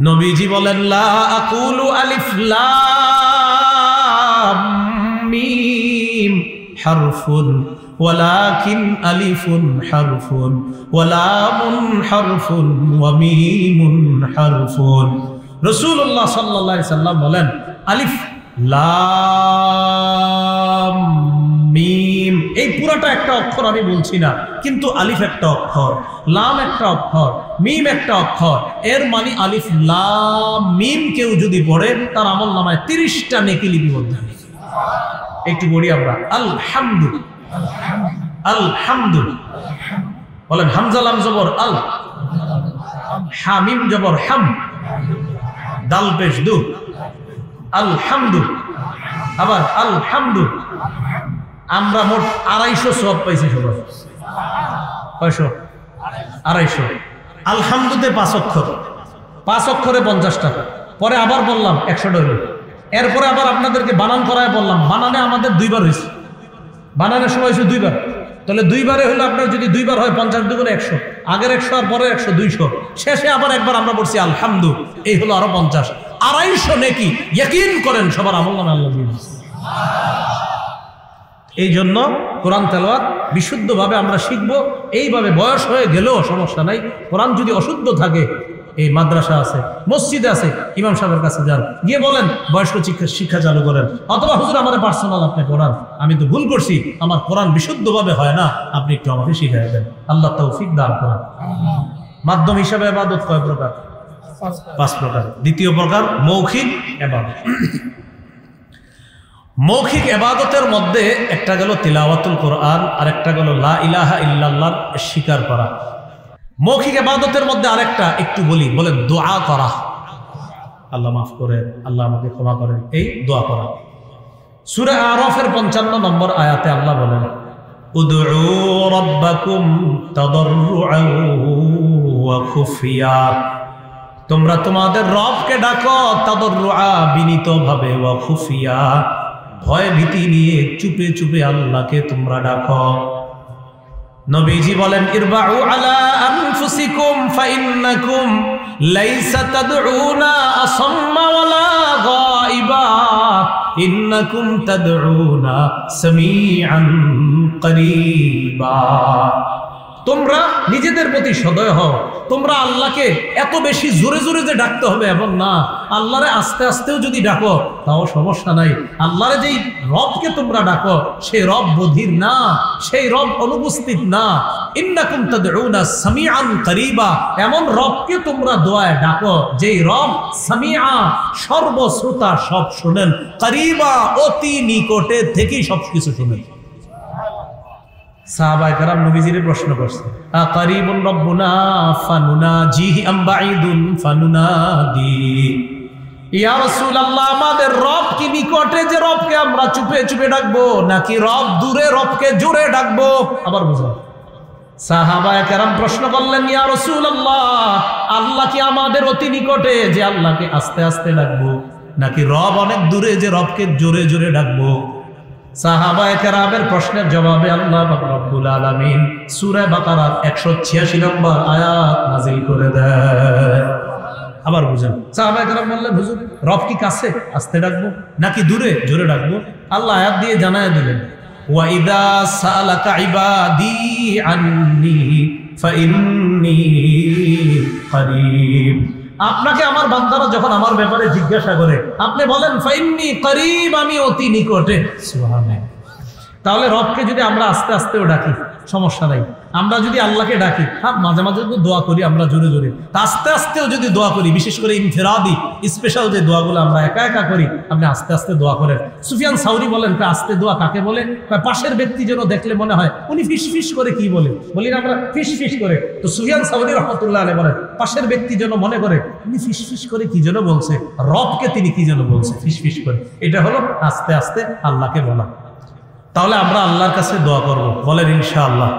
নবীজি বলেন লা আকুলু আলিফ লাম মিম হারফুন ওয়ালাকিন আলিফুন হারফুন ওয়া লামুন হারফুন ওয়া মিমুন হারফুন। রাসূলুল্লাহ সাল্লাল্লাহু আলাইহি সাল্লাম বলেন আলিফ লাম মিম এই পুরাটা একটা অক্ষর আমি বলছি না, কিন্তু আলিফ একটা অক্ষর, লাম একটা অক্ষর, মিম একটা অক্ষর। এর মানে আলিফ লাম মিম কেউ যদি পড়ে তার আমলনামায় 30টা নেকি লিপিবদ্ধ হবে। একটু বলি আমরা আলহামদু, আলহামদু বলেন, হামজা লাম জবর আল, হামিম জবর হাম, দাল পেশ দু, আলহামদু। আবার আলহামদু। আমরা মোট 250 সওয়াব পাইছি সবাই। কয়শো? 250। আলহামদুতে 5 অক্ষর, 5 অক্ষরে 50 টাকা। পরে আবার বললাম 100 টাকা। এরপরে আবার আপনাদেরকে বানান করায় বললাম, বানানে আমাদের 2 বার হয়েছে, বানানের সময় হয়েছে 2 বার। তাহলে 2 বারে হলো আপনার যদি 2 বার হয় 50 দুগুণে 100, আগের 100 আর পরে 100, 200। শেষে আবার একবার আমরা বলছি আলহামদু, এই হলো আরো 50, 250 নেকি। ইয়াকিন করেন সবার আমলনামায় আল্লাহ দিয়ে দিয়েছে। এই জন্য কোরআন তেলাওয়াত বিশুদ্ধভাবে আমরা শিখবো। এইভাবে বয়স হয়ে গেলেও সমস্যা নাই। কোরআন যদি অশুদ্ধ থাকে, এই মাদ্রাসা আছে, মসজিদে আছে, ইমাম সাহেবের কাছে যান, গিয়ে বলেন বয়স্ক শিক্ষা চালু করেন। অথবা হুজুর আমার পার্সোনাল আপনি কোরআন, আমি তো ভুল করছি, আমার কোরআন বিশুদ্ধভাবে হয় না, আপনি একটু আমাকে শিখিয়ে দেন। আল্লাহ তৌফিক দান করেন। মাধ্যম হিসাবে ইবাদত কয় প্রকার? 5 প্রকার। দ্বিতীয় প্রকার মৌখিক ইবাদত। মৌখিক ইবাদতের মধ্যে একটা গেল তিলাওয়াতুল কোরআন, আর একটা গেল লা ইলাহা ইল্লাল্লাহ স্বীকার করা। মৌখিক ইবাদতের মধ্যে আরেকটা একটু বলি, বলে দোয়া করা। আল্লাহ মাফ করেন, আল্লাহ আমাকে ক্ষমা করেন, এই দোয়া করা। সূরা আরাফের 55 নম্বর আয়াতে আল্লাহ বলেন উদউ রাব্বাকুম তাদাররুআন ওয়া খুফিয়া, তোমরা তোমাদের রবকে ডাকো তাদাররুআ বিনীতভাবে, ওয়া খুফিয়া ভয় ভীতি নিয়ে চুপে চুপে আল্লাহকে তোমরা ডাকো। নবীজি বলেন ইরবাউ আলা আনফুসিকুম ফাইন্নাকুম লাইসা তাদউনা আসাম্মা ওয়ালা গায়িবা ইন্নাকুম তাদউনা সামিআন করিবা। তোমরা নিজেদের প্রতি সদয় হও। তোমরা আল্লাহকে এত বেশি জোরে জোরে যে ডাকতে হবে এমন না, আল্লাহরে আস্তে আস্তেও যদি ডাকো তাও সমস্যা নাই। আল্লাহরে যেই রবকে তোমরা ডাকো সেই রব বধির না, সেই রব অনুপস্থিত না। ইন্নাকুম তাদউনা সামিআন করিবা, এমন রবকে তোমরা দোয়ায় ডাকো যেই রব সামিআ সর্বশ্রোতা, সব শুনেন, করিবা অতি নিকটে থেকেই সবকিছু শুনেন। সাহাবায়ে কেরাম নবীজির প্রশ্ন করছে আকারিবুন রব্বুনা ফানুনাজিহি আম বাঈদুন ফানুনাদি। ইয়া রাসূলুল্লাহ, আমাদের রব কি নিকটে যে রবকে আমরা চুপে চুপে ডাকবো, নাকি রব দূরে রবকে জোরে ডাকবো? আবার বুঝুন, সাহাবায়ে কেরাম প্রশ্ন করলেন ইয়া রাসূলুল্লাহ, আল্লাহ কি আমাদের অতি নিকটে যে আল্লাহকে আস্তে আস্তে ডাকবো, নাকি রব অনেক দূরে যে রবকে জোরে জোরে ডাকবো? সাহাবায়ে কেরামের প্রশ্নের জবাবে আল্লাহ রাব্বুল আলামিন সূরা বাকারার 186 নম্বর আয়াত নাযিল করে দেয়। আবার বুঝেন, সাহাবায়ে কেরাম বললেন হুজুর রব কি কাছে আস্তে ডাকবো নাকি দূরে জোরে ডাকবো? আল্লাহ আয়াত দিয়ে জানায় দিলেন ওয়া ইযা সাআলাকা ইবাদি আন্নী ফাইন্নী করিব। আপনাকে আমার বান্দারা যখন আমার ব্যাপারে জিজ্ঞাসা করে আপনি বলেন ফাইন্নী করিব, আমি অতি নিকটে। সুবহানাল্লাহ। তাহলে রবকে যদি আমরা আস্তে আস্তেও ডাকি সমস্যা নাই, আমরা যদি আল্লাহকে ডাকি, হ্যাঁ মাঝে মাঝে তো দোয়া করি আমরা জোরে জোরে, আস্তে আস্তেও যদি দোয়া করি, বিশেষ করে ইনফিরাদি স্পেশাল যে দোয়াগুলো আমরা একা একা করি, আপনি আস্তে আস্তে দোয়া করেন। সুফিয়ান সাউরি বলেন আস্তে দোয়া কাকে বলে? পাশের ব্যক্তি যেন দেখলে মনে হয় উনি ফিস ফিস করে কি বলে, বলি না আমরা ফিস ফিস করে। তো সুফিয়ান সাউরি রহমতুল্লাহ আলাইহি বলেন পাশের ব্যক্তি যেন মনে করে উনি ফিস ফিস করে কি যেন বলছে, রবকে তিনি কি যেন বলছে ফিস ফিস করে। এটা হলো আস্তে আস্তে আল্লাহকে বলা। তাহলে আমরা আল্লাহর কাছে দোয়া করব, বলেন ইনশাআল্লাহ।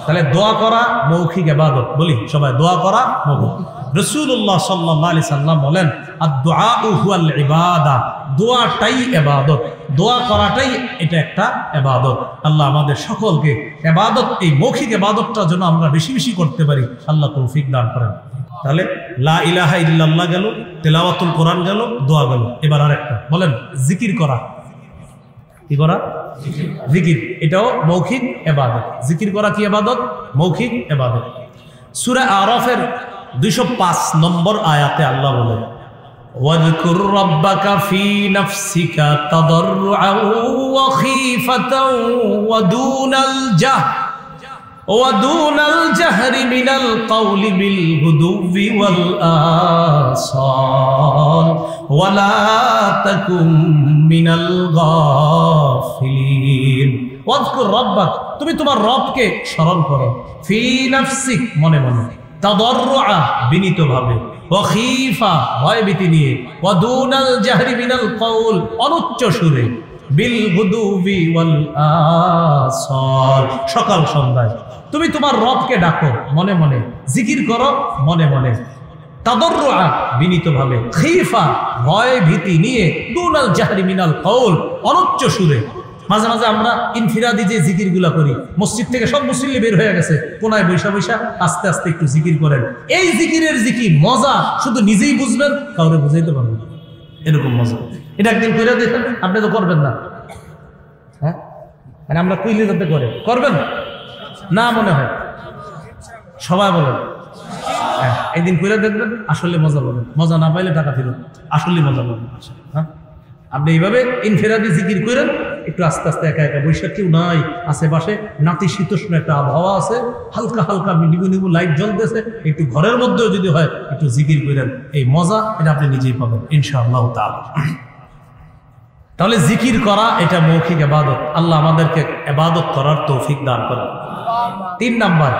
তাহলে দোয়া করা মৌখিক ইবাদত, বলি সবাই দোয়া করা মৌখিক। রাসূলুল্লাহ সাল্লাল্লাহু আলাইহি সাল্লাম বলেন আদ-দুআউ হুয়াল ইবাদা, দোয়াটাই ইবাদত, দোয়া করাটাই এটা একটা ইবাদত। আল্লাহ আমাদের সকলকে ইবাদত, এই মৌখিক ইবাদতটা যেন আমরা বেশি বেশি করতে পারি, আল্লাহ তৌফিক দান করেন। তাহলে লা ইলাহা ইল্লাল্লাহ গেল, তেলাওয়াতুল কোরআন গেল, দোয়া গেল। এবার আরেকটা বলেন জিকির করা। কি করা? জিকির, এটাও মৌখিক ইবাদত। জিকির করা কি ইবাদত? মৌখিক ইবাদত। সূরা আরাফের 205 নম্বর আয়াতে আল্লাহ বলেন ওয়াযকুর রাব্বাকা ফি নাফসিকা তাদাররুআন ওয়া খীফাতান ওয়া দুনাল জাহরি মিনাল কওলি বিল গুদুবি ওয়াল আসাল ওয়া লা তাকুম মিনাল গাফিলিন। ওয়াযকুর রাব্বাক, তুমি তোমার রবকে স্মরণ করো, ফি নাফসিক, মনে মনে, তাদাররুআ, বিনীতভাবে, ওয়া খীফা, ভয়ভীতি নিয়ে, ওয়া দুনাল জাহরি মিনাল কওল, অনুচ্চ সুরে, বিল গুদুবি ওয়াল আসাল, সকাল সন্ধ্যায় তুমি তোমার রবকে ডাকো, মনে মনে জিকির করো, মনে মনে, তাদাররুআ, বিনীতভাবে, খীফা, ভয় ভীতি নিয়ে, দুনাল জাহরি মিনাল কওল, অনুচ্চ সুরে। মাঝে মাঝে আমরা ইনফিরাদি যে জিকিরগুলা করি, মসজিদ থেকে সব মুসল্লি বের হয়ে গেছে, কোনায় বৈশা বৈশা আস্তে আস্তে একটু জিকির করেন। এই জিকিরের জিকির মজা শুধু নিজেই বুঝবেন, কাউরে বুঝাইতে পারবেন, এরকম মজা। এটা একদিন কইরা দেখেন, আপনি তো করবেন না, হ্যাঁ মানে আমরা কইলে যাতে করে করবেন না মনে হয়, সবাই বলেন হ্যাঁ, একদিন কইরা দেখবেন, আসলে মজা পাবেন, মজা না পাইলে টাকা ফেরত, আসলে মজা পাবেন। হ্যাঁ আপনি এইভাবে ইনফিরাদি জিকির করেন, একটু আস্তে আস্তে একা একা, বৈশাখ কেউ নাই, আশেপাশে নাতিশীতোষ্ণ একটা আবহাওয়া আছে, হালকা হালকা নিবু নিবু লাইট জ্বলতেছে, একটু ঘরের মধ্যেও যদি হয় একটু জিকির করেন, এই মজা এটা আপনি নিজেই পাবেন ইনশাআল্লাহ তাআলা। তাহলে জিকির করা এটা মৌখিক ইবাদত। আল্লাহ আমাদেরকে ইবাদত করার তৌফিক দান করেন। 3 নাম্বার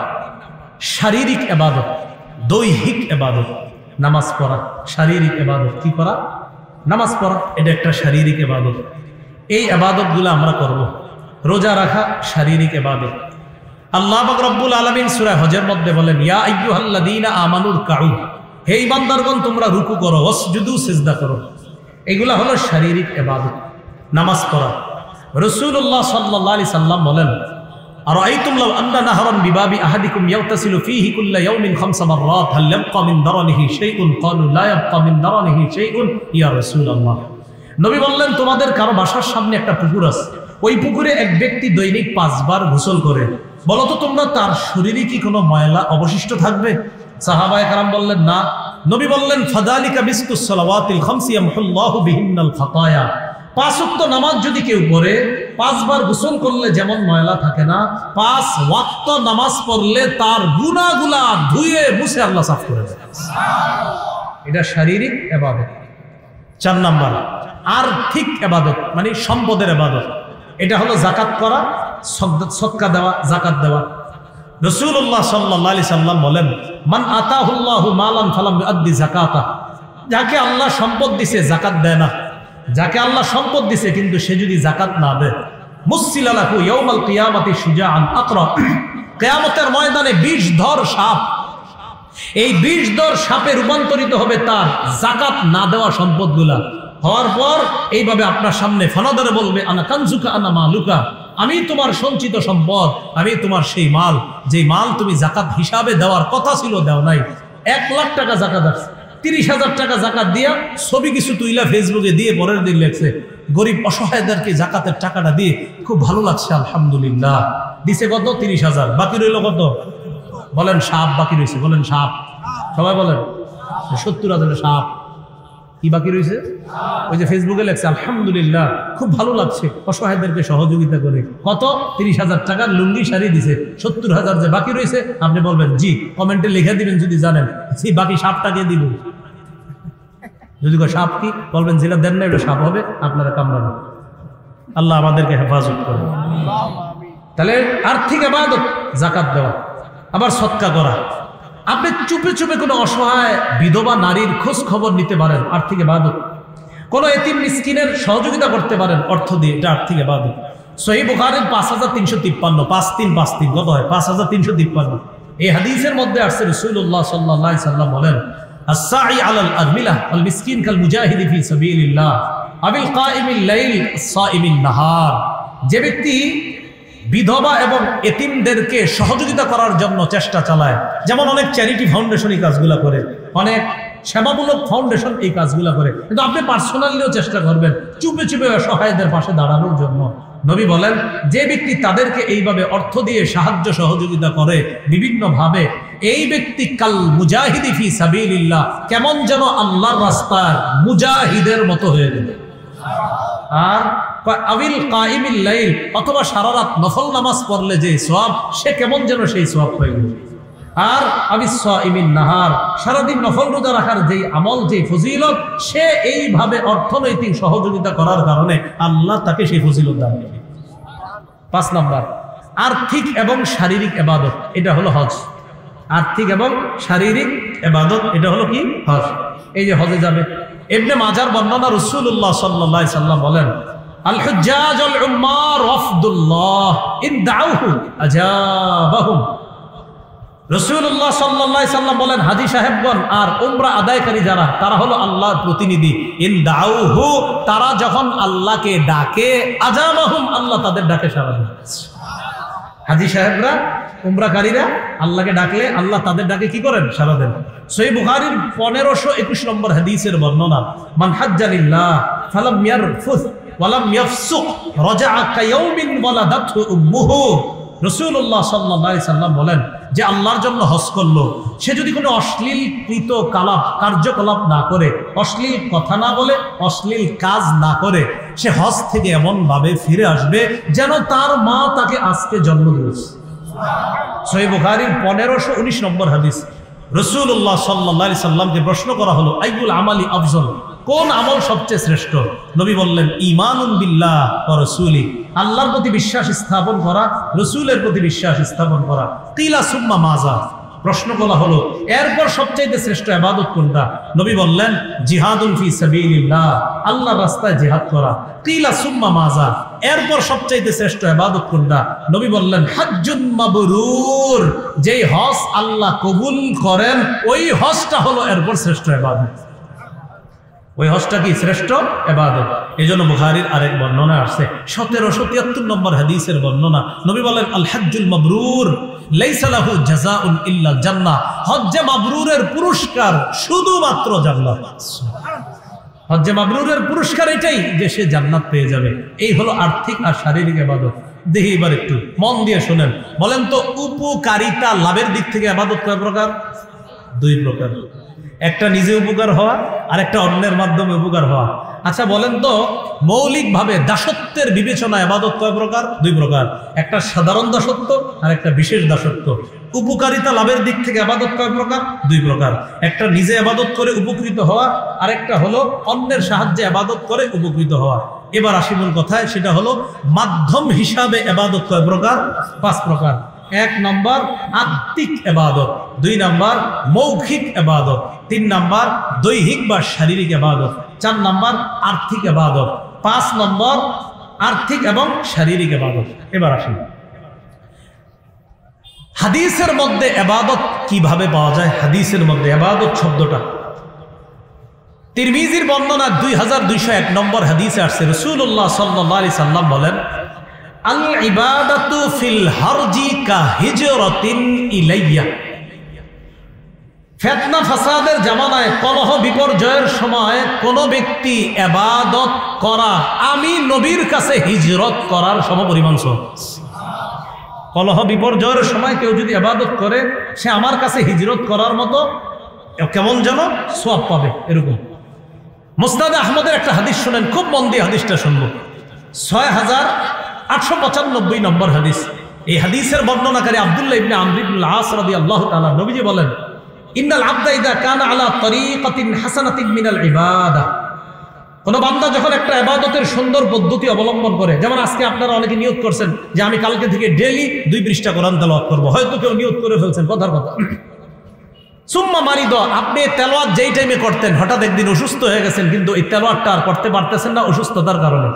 শারীরিক ইবাদত, দৈহিক ইবাদত, নামাজ পড়া। শারীরিক ইবাদত কি করা? নামাজ পড়া, এটা একটা শারীরিক ইবাদত। এই ইবাদতগুলো আমরা করব। রোজা রাখা শারীরিক ইবাদত। আল্লাহ পাক রব্বুল আলামিন সূরা হজের মধ্যে বলেন ইয়া আইয়ুহাল্লাযীনা আমানুর কাউ, হে ঈমানদারগণ তোমরা রুকু করো, ওয়াসজুদু, সিজদা করো। এগুলা হলো শারীরিক ইবাদত, নামাজ পড়া। রাসূলুল্লাহ সাল্লাল্লাহু আলাইহি সাল্লাম বলেন আরাআইতুম লাউ আন্না নাহরান বিবাবি আহাদিকুম ইয়াগতাসিলু ফীহি কুল্লা ইয়াউমিন 5 মাররাত হাল ইয়াবকা মিন দারানিহি শাইউন ক্বালু লা ইয়াবকা মিন দারানিহি শাইউন ইয়া রাসূলুল্লাহ। নবী বললেন তোমাদের কারো বাসার সামনে একটা পুকুর আছে, ওই পুকুরে এক ব্যক্তি দৈনিক 5 বার গোসল করে, বলো তো তোমরা তার শরীরে কি কোনো ময়লা অবশিষ্ট থাকবে? সাহাবায়ে কেরাম বললেন না। নবী বললেন ফাযালিকা বিসতুস সালাওয়াতিল খামসি ইয়ামহুল্লাহু বিহিন্নাল খাতায়া। 5 ওয়াক্ত নামাজ যদি কেউ পড়ে, 5 বার গোসল করলে যেমন ময়লা থাকে না, 5 ওয়াক্ত নামাজ পড়লে তার গুনাহগুলা ধুয়ে মুছে আল্লাহ সাফ করে দেয়। এটা শারীরিক ইবাদত। 4 নাম্বার আর্থিক ইবাদত, মানে সম্পদের ইবাদত। এটা হলো যাকাত করা, সদকা দেওয়া, যাকাত দেওয়া। রাসূলুল্লাহ সাল্লাল্লাহু আলাইহি সাল্লাম বলেন মান আতাহুল্লাহু মালান ফালাম ইউদ্দি যাকাতা, যাকে আল্লাহ সম্পদ দিছে যাকাত দেয় না, যাকে আল্লাহ সম্পদ দিছে কিন্তু সে যদি যাকাত না দেয়, মুসসিলা লাহু ইয়াউমাল কিয়ামাতি শুজাআন আকরা, কিয়ামতের ময়দানে 20 ধর সাপ, এই 20 ধর সাপে রূপান্তরিত হবে তার যাকাত না দেওয়া সম্পদগুলা। হওয়ার পর এইভাবে আপনার সামনে ফানাদারে বলবে আনা কানজুকা আনা মালুকা, আমি তোমার সঞ্চিত সম্পদ, আমি তোমার সেই মাল, যে মাল তুমি যাকাত হিসাবে দেওয়ার কথা ছিল দেও নাই। 1 লাখ টাকা যাকাত আছে, 30,000 টাকা যাকাত দিয়া ছবি কিছু তুইলা ফেসবুকে দিয়ে পরের দিন লেখছে গরিব অসহায়দেরকে যাকাতের টাকাটা দিয়ে খুব ভালো লাগছে আলহামদুলিল্লাহ। দিছে কত? 30,000। বাকি রইল কত? বলেন সাপ বাকি রয়েছে, বলেন সাপ, সবাই বলেন 70,000 সাপ। কি বাকি রয়েছে? ওই যে ফেসবুকে লেখছে আলহামদুলিল্লাহ খুব ভালো লাগছে অসহায়দেরকে সহযোগিতা করে, কত 30,000 টাকার লুঙ্গি শাড়ি দিছে, 70,000 যে বাকি রয়েছে আপনি বলবেন জি, কমেন্টে লিখে দিবেন যদি জানেন সেই বাকি সাপটাকে দিব। যদি সাপ কি বলবেন, যেটা দেন না এটা সাপ হবে, আপনারা কামড়াবেন। আল্লাহ আমাদেরকে হেফাজত করে। তাহলে আর্থিক ইবাদত যাকাত দেওয়া, আবার সদকা করা। আপনি চুপে চুপে কোনো অসহায় বিধবা নারীর খোঁজ খবর নিতে পারেন, আর্থিক ইবাদত। কোনো এতিম মিসকিনের সহযোগিতা করতে পারেন অর্থ দিয়ে, এটা আর্থিক ইবাদত। সহিহ বুখারীর 5353, 5353 কত হয়? 5353। এই হাদিসের মধ্যে আসছে রাসূলুল্লাহ সাল্লাল্লাহু আলাইহি সাল্লাম বলেন, আস-সাঈ আলাল আরমিলাহ ওয়াল মিসকিন কাল মুজাহিদি ফি সাবিলিল্লাহ আবিল কাইমিল লাইল আস-সাইমিন নাহার। যে ব্যক্তি বিধবা এবং এতিমদেরকে সহযোগিতা করার জন্য চেষ্টা চালায়, যেমন অনেক চ্যারিটি ফাউন্ডেশন এই কাজগুলো করে, অনেক সেবামূলক ফাউন্ডেশন এই কাজগুলো করে, কিন্তু আপনি পার্সোনালিও চেষ্টা করবেন চুপে চুপে অসহায়দের পাশে দাঁড়ানোর জন্য। নবী বলেন, যে ব্যক্তি তাদেরকে এইভাবে অর্থ দিয়ে সাহায্য সহযোগিতা করে বিভিন্নভাবে, এই ব্যক্তি কাল মুজাহিদি ফি সাবিলিল্লাহ, কেমন যেন আল্লাহর রাস্তায় মুজাহিদের মতো হয়ে গেল। আর আবিল কাইমিল লাইল, অথবা সারা রাত নফল নামাজ পড়লে যে সওয়াব, সে কেমন যেন সেই সওয়াব হয়ে গেল। আর আবিস সাইমিন নাহার, সারাদিন নফল রোজা রাখার যেই আমল, যেই ফজিলত, সে এইভাবে অর্থনৈতিক সহযোগিতা করার কারণে আল্লাহ তাকে সেই ফজিলত দান করবে। 5 নম্বর, আর্থিক এবং শারীরিক ইবাদত, এটা হলো হজ। আর্থিক এবং শারীরিক ইবাদত, এটা হলো কি? হজ। এই যে হজে যাবে, ইবনে মাজার বর্ণনা, রাসূলুল্লাহ সাল্লাল্লাহু আলাইহি সাল্লাম বলেন, আল হুজ্জাজ আল উম্মার ওয়াফদুল্লাহ ইন দাউহু আজাবাহুম। রাসূলুল্লাহ সাল্লাল্লাহু আলাইহি সাল্লাম বলেন, হাজী সাহেবগণ আর উমরা আদায়কারী যারা, তারা হলো আল্লাহর প্রতিনিধি। ইন দাউহু, তারা যখন আল্লাহকে ডাকে, আজাবাহুম, আল্লাহ তাদের ডাকে সাড়া দেন। হাজী সাহেবরা, উমরাকারীরা আল্লাহকে ডাকলে আল্লাহ তাদের ডাকে কি করেন? সাড়া দেন। সহিহ বুখারীর 1521 নম্বর হাদিসের বর্ণনা, মান হাজ্জা লিল্লাহ ফালাম ইয়ারফুস ওয়ালাম ইয়াফসুক রাজাআ কায়াউমিন ওয়ালাদাতহু উম্মুহু। রাসূলুল্লাহ সাল্লাল্লাহু আলাইহি সাল্লাম বলেন, যে আল্লাহর জন্য হজ করলো, সে যদি কোনো অশ্লীলকৃত কার্যকলাপ না করে, অশ্লীল কথা না বলে, অশ্লীল কাজ না করে, সে হজ থেকে এমন ভাবে ফিরে আসবে যেন তার মা তাকে আজকে জন্ম দিয়েছে। সহিহ বুখারীর 1519 নম্বর হাদিস। রাসূলুল্লাহ সাল্লাল্লাহু আলাইহি সাল্লামকে প্রশ্ন করা হলো, আইয়ুল আমালি আফজল, কোন আমল সবচেয়ে শ্রেষ্ঠ? নবী বললেন, ঈমানুন বিল্লাহ ওয়া রাসূলি, আল্লাহর প্রতি বিশ্বাস স্থাপন করা, রাসূলের প্রতি বিশ্বাস স্থাপন করা। কিলা সুম্মা মাজা, প্রশ্ন করা হলো এরপর সবচেয়ে শ্রেষ্ঠ ইবাদত কোনটা? নবী বললেন, জিহাদুন ফি সাবিলিল্লাহ, আল্লাহর রাস্তায় জিহাদ করা। কিলা সুম্মা মাজা, এরপর সবচেয়ে শ্রেষ্ঠ ইবাদত কোনটা? নবী বললেন, হজ্জুন মাবরুর, যেই হজ আল্লাহ কবুল করেন, ওই হজটা হলো এরপর শ্রেষ্ঠ ইবাদত। ওই হজটা কি? শ্রেষ্ঠ ইবাদত। এজন্য বুখারীর আরেক বর্ণনা আছে, 1773 নম্বর হাদিসের বর্ণনা। নবী বলেন, আল হজ্জুল মাবরুর লাইসা লাহু জাযাউন ইল্লাল জান্নাহ, হজ্জে মাবরুরের পুরস্কার শুধুমাত্র জান্নাত। হজ্জে মাবরুরের পুরস্কার এটাই যে সে জান্নাত পেয়ে যাবে। এই হলো আর্থিক আর শারীরিক ইবাদত। দেখি এবার একটু মন দিয়ে শুনেন, বলেন তো উপকারিতা লাভের দিক থেকে ইবাদত কয় প্রকার? 2 প্রকার। একটা নিজে উপকার হওয়া, আর একটা অন্যের মাধ্যমে উপকার হওয়া। আচ্ছা বলেন তো, মৌলিকভাবে দাসত্বের বিবেচনা ইবাদত কয় প্রকার? 2 প্রকার। একটা সাধারণ দাসত্ব আর একটা বিশেষ দাসত্ব। উপকারিতা লাভের দিক থেকে ইবাদত কয় প্রকার? 2 প্রকার। একটা নিজে ইবাদত করে উপকৃত হওয়া, আর একটা হলো অন্যের সাহায্যে ইবাদত করে উপকৃত হওয়া। এবার আসি মূল কথায়, সেটা হলো মাধ্যম হিসাবে ইবাদত কয় প্রকার? 5 প্রকার। 1 নম্বর আত্মিক ইবাদত, 2 নম্বর মৌখিক ইবাদত, 3 নম্বর দৈহিক বা শারীরিক ইবাদত, 4 নম্বর আর্থিক ইবাদত, 5 নম্বর আর্থিক এবং শারীরিক ইবাদত। এবার আসুন হাদিসের মধ্যে ইবাদত কিভাবে পাওয়া যায়। হাদিসের মধ্যে ইবাদত শব্দটা তিরমিজির বর্ণনা 2201 নম্বর হাদিসে আসছে, রাসূলুল্লাহ সাল্লাল্লাহু আলাইহি সাল্লাম বলেন, আল ইবাদাতু ফিল হারজি কা হিজরাতিন ইলাইয়া। ফিতনা ফাসাদের জামানায়, কলহ বিপর্যয়ের সময় কোন ব্যক্তি ইবাদত করা আমি নবীর কাছে হিজরত করার সমপরিমাণ সওয়াব। কলহ বিপর্যয়ের সময় কেউ যদি ইবাদত করে, সে আমার কাছে হিজরত করার মতো কেমন যেন সওয়াব পাবে। এরকম মুসনাদে আহমদের একটা হাদিস শুনেন, খুব মন দিয়ে হাদিসটা শুনবো। 6895 নম্বর হাদিস। এই হাদিসের বর্ণনাকারী আব্দুল্লাহ ইবনে আমর ইবনুল আস রাদিয়াল্লাহু তাআলা, নবীজি বলেন, ইন্নাল আবদা ইযা কানা আলা তরিকাতিন হাসানাতিন মিনাল ইবাদা, কোন বান্দা যখন একটা ইবাদতের সুন্দর পদ্ধতি অবলম্বন করে, যেমন আজকে আপনারা অনেকে নিয়ত করছেন যে আমি কালকে থেকে ডেইলি 2 পৃষ্ঠা কোরআন তেলাওয়াত করব, হয়তো কেউ নিয়ত করে ফেলছেন, কথার কথা। সুম্মা মারিদ, আপনি তেলাওয়াত যেই টাইমে করতেন হঠাৎ একদিন অসুস্থ হয়ে গেছেন, কিন্তু এই তেলাওয়াতটা আর করতে পারতেছেন না অসুস্থতার কারণে।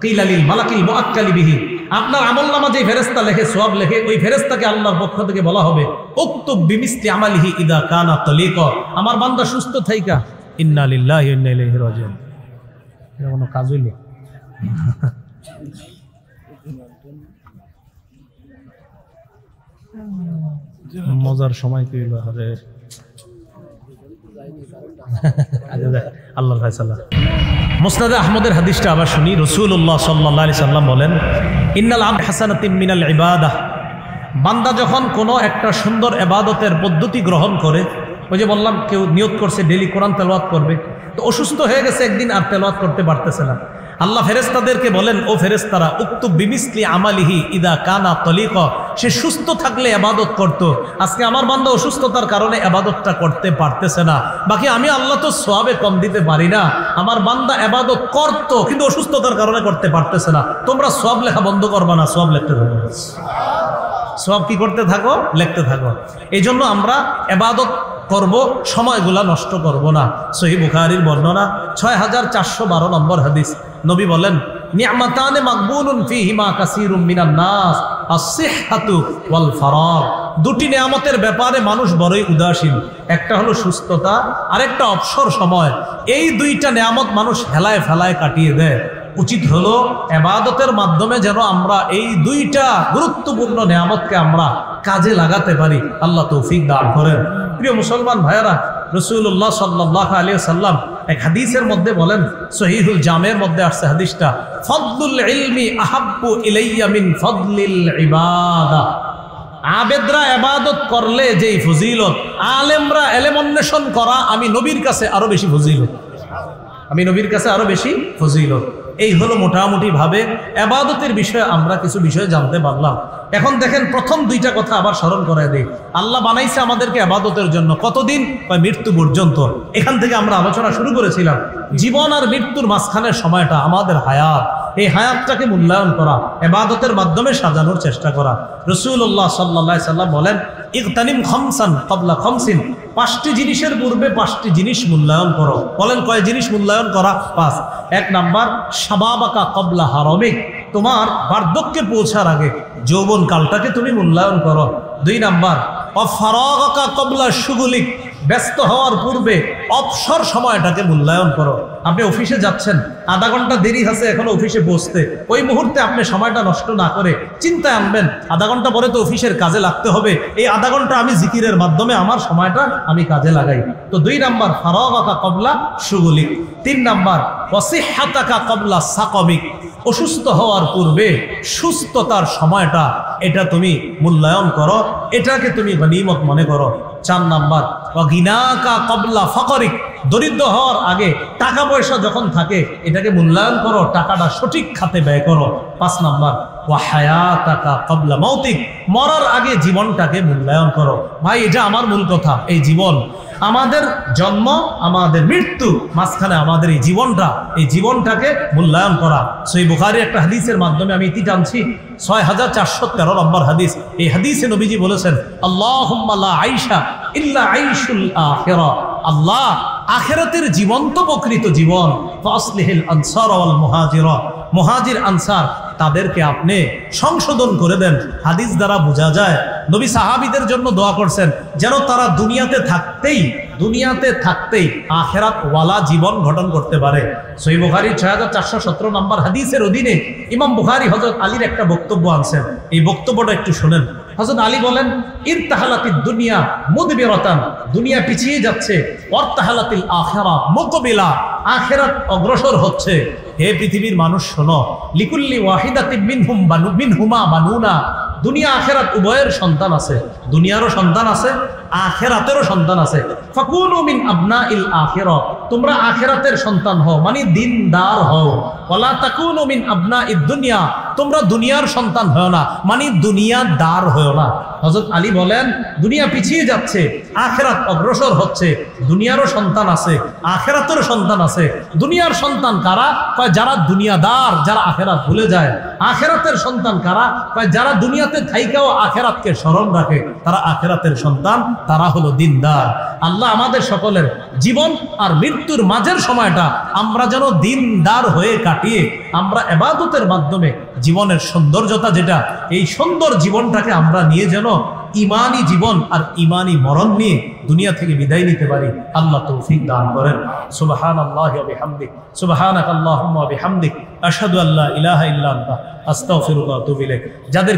কিলা লিল মালাকিল মুআক্কালি বিহি, আপনার আমলনামা যেই ফেরেশতা লেখে, সওয়াব লেখে, ওই ফেরেশতাকে আল্লাহর পক্ষ থেকে বলা হবে, উকতুব বিমিসলি আমালিহি ইদা কানা তালিকা, আমার বান্দা সুস্থ থাইকা ইন্না লিল্লাহি ওয়া ইন্না ইলাইহি রাজিউন। এটা কোনো কাজ হইল? মজার সময় কি হইল? আরে আল্লাহর ফায়সালা। মুসনাদে আহমদের হাদিসটা আবার শুনি। রাসূলুল্লাহ সাল্লাল্লাহু আলাইহি সাল্লাম বলেন, ইন্নাল আবদ হাসানাতিন মিনাল ইবাদাহ, বান্দা যখন কোনো একটা সুন্দর ইবাদতের পদ্ধতি গ্রহণ করে, ওই যে বললাম কেউ নিয়ত করছে ডেইলি কোরআন তেলাওয়াত করবে, তো অসুস্থ হয়ে গেছে একদিন, আর তেলাওয়াত করতে পারতেছে না, আল্লাহ ফেরেশতাদেরকে বলেন, ও ফেরেশতারা, উকতুব বিমিসলি আমালিহি ইদা কানা তালিকা, সে সুস্থ থাকলে ইবাদত করত, আজকে আমার বান্দা অসুস্থতার কারণে ইবাদতটা করতে পারতেছে না, বাকি আমি আল্লাহ তো সওয়াবে কম দিতে পারি না, আমার বান্দা ইবাদত করত কিন্তু অসুস্থতার কারণে করতে পারতেছে না, তোমরা সওয়াব লেখা বন্ধ করবা না, সওয়াব লিখতে থাকো, সওয়াব কি করতে থাকো? লিখতে থাকো। এই জন্য আমরা ইবাদত করব, সময়গুলা নষ্ট করব না। সহিহ বুখারীর বর্ণনা 6412 নম্বর হাদিস, নবী বলেন, নি'মাতানে মাকবুলুন ফীহিমা কাসীরুম মিনান নাস, আস-সিহহাতু ওয়াল ফারাগ, দুটি নিয়ামতের ব্যাপারে মানুষ বড়ই উদাসীন, একটা হলো সুস্থতা, আরেকটা অবসর সময়। এই দুইটা নিয়ামত মানুষ হেলায় ফেলায় কাটিয়ে দেয়। উচিত হলো ইবাদতের মাধ্যমে যেন আমরা এই দুইটা গুরুত্বপূর্ণ নিয়ামতকে আমরা কাজে লাগাতে পারি। আল্লাহ তৌফিক দান করেন। প্রিয় মুসলমান ভাইয়েরা, রাসূলুল্লাহ সাল্লাল্লাহু আলাইহি ওয়াসাল্লাম এক হাদিসের মধ্যে বলেন, সহিহুল জামের মধ্যে আসছে হাদিসটা, ফাদলুল ইলমি আহাব্বু ইলাইয়া মিন ফাদলিল ইবাদা, আবেদরা ইবাদত করলে যেই ফজিলত, আলেমরা ইলম অন্বেষণ করা আমি নবীর কাছে আরো বেশি ফজিলত, আমি নবীর কাছে আরো বেশি ফজিলত। এই হলো মোটামুটি ভাবে ইবাদতের বিষয়ে আমরা কিছু বিষয় জানতে পারলাম। এখন দেখেন, প্রথম দুইটা কথা আবার স্মরণ করায় দিই। আল্লাহ বানাইছে আমাদেরকে ইবাদতের জন্য, কতদিন? মৃত্যু পর্যন্ত। এখান থেকে আমরা আলোচনা শুরু করেছিলাম, জীবন আর মৃত্যুর মাঝখানের সময়টা আমাদের হায়াত, এই হায়াতটাকে মূল্যায়ন করা, ইবাদতের মাধ্যমে সাজানোর চেষ্টা করা। রাসূলুল্লাহ সাল্লাল্লাহু আলাইহি সাল্লাম বলেন, ইগতানিম খামসান ক্বাবলা খামসিন, 5টি জিনিসের পূর্বে 5টি জিনিস মূল্যায়ন করো। বলেন কয় জিনিস মূল্যায়ন করা? 5। 1 নাম্বার, শাবাবাকা ক্বাবলা হারামিক, তোমার বার্ধক্যে পৌঁছার আগে যৌবন কালটাকে তুমি মূল্যায়ন করো। 2 নাম্বার, অফারাগাকা ক্বাবলা শুগুলিক, ব্যস্ত হওয়ার পূর্বে অবসর সময়টাকে মূল্যায়ন করো। আপনি অফিসে যাচ্ছেন, আধা ঘন্টা দেরি আছে এখনো অফিসে পৌঁছতে, ওই মুহূর্তে আপনি সময়টা নষ্ট না করে চিন্তায় আনবেন, আধা ঘন্টা পরে তো অফিসের কাজে লাগতে হবে, এই আধা ঘন্টা আমি জিকিরের মাধ্যমে আমার সময়টা আমি কাজে লাগাই। তো 2 নাম্বার, ফারাগাকা ক্বাবলা শুগুলিক। 3 নাম্বার, ওয়াসিহহাতাকা ক্বাবলা সাকামিক, অসুস্থ হওয়ার পূর্বে সুস্থতার সময়টা এটা তুমি মূল্যায়ন করো, এটাকে তুমি গনিমত মনে করো। 4 নাম্বার, ওয়াগিনাকা ক্বাবলা ফাকরিক, দরিদ্র হওয়ার আগে টাকা পয়সা যখন থাকে এটাকে মূল্যায়ন করো, টাকাটা সঠিক খাতে ব্যয় করো। 5 নাম্বার, ওয়াহায়াতাকা ক্বাবলা মাউতিক, মরার আগে জীবনটাকে মূল্যায়ন করো। ভাই, এটা আমার মূল কথা। এই জীবন, আমাদের জন্ম, আমাদের মৃত্যু, মাঝখানে আমাদের এই জীবনটাকে মূল্যায়ন করা। সহিহ বুখারীর একটা হাদিসের মাধ্যমে আমি ইতি টানছি, 6413 নম্বর হাদিস। এই হাদিসে নবীজি বলেছেন, আল্লাহুম্মা লা আইশা ইল্লা আইশুল আখিরা, আল্লাহ আখিরাতের জীবন তো প্রকৃত জীবন, ফাসলিহিল আনসার ওয়াল মুহাজিরা, মুহাজির আনসার তাদেরকে আপনি সংশোধন করে দেন। হাদিস দ্বারা বোঝা যায় নবী সাহাবীদের জন্য দোয়া করছেন যেন তারা দুনিয়াতে থাকতেই আখিরাত ওয়ালা জীবন গঠন করতে পারে। সহিহ বুখারী 6417 নম্বর হাদিসের অধীনে ইমাম বুখারী হযরত আলীর একটা বক্তব্য আনছেন, এই বক্তব্যটা একটু শুনেন। হযরত আলী বলেন, ইরতাহালাতিদ দুনিয়া মুদবিরাতান, দুনিয়া পিছিয়ে যাচ্ছে, ওয়ারতাহালাতিল আখিরা মুকবিলা, আখিরাত অগ্রসর হচ্ছে। হে পৃথিবীর মানুষ শোনো, লিকুল্লি ওয়াহিদাতিন মিনহুমা বানুনা, দুনিয়া আখিরাত উভয়ের সন্তান আছে, দুনিয়ারও সন্তান আছে, আখিরাতেরও সন্তান আছে। ফাকুনু মিন আবনাইল আখিরা, তোমরা আখিরাতের সন্তান হও, মানে দিনদার হও। ওয়ালা তাকুনু মিন আবনাইদ দুনিয়া, তোমরা দুনিয়ার সন্তান হও না, মানে দুনিয়াদার হও না। হযরত আলী বলেন, দুনিয়া পিছিয়ে যাচ্ছে, আখিরাত অগ্রসর হচ্ছে। দুনিয়ারও সন্তান আছে, আখিরাতেরও সন্তান আছে। দুনিয়ার সন্তান কারা? কয় যারা দুনিয়াদার, যারা আখিরাত ভুলে যায়। আখিরাতের সন্তান কারা? কয় যারা দুনিয়াতে থাইকাও আখিরাতকে স্মরণ রাখে, তারা আখিরাতের সন্তান, তারা হলো দিনদার। আল্লাহ আমাদের সকলের জীবন আর মৃত্যুর মাঝের সময়টা আমরা যেন দিনদার হয়ে কাটিয়ে আমরা ইবাদতের মাধ্যমে জীবনের সৌন্দর্যতা যেটা, এই সুন্দর জীবনটাকে আমরা নিয়ে যেন ইমানি জীবন আর ইমানি মরণ নিয়ে দুনিয়া থেকে বিদায় নিতে পারি। আল্লাহ তৌফিক দান করেন। সুবহানাল্লাহি ওয়া বিহামদিহি, সুবহানাকাল্লাহুম্মা ওয়া বিহামদিক, আশহাদু আল্লা ইলাহা ইল্লা আনতা, আস্তাগফিরুকা ওয়া আতুবু ইলাইক। যাদের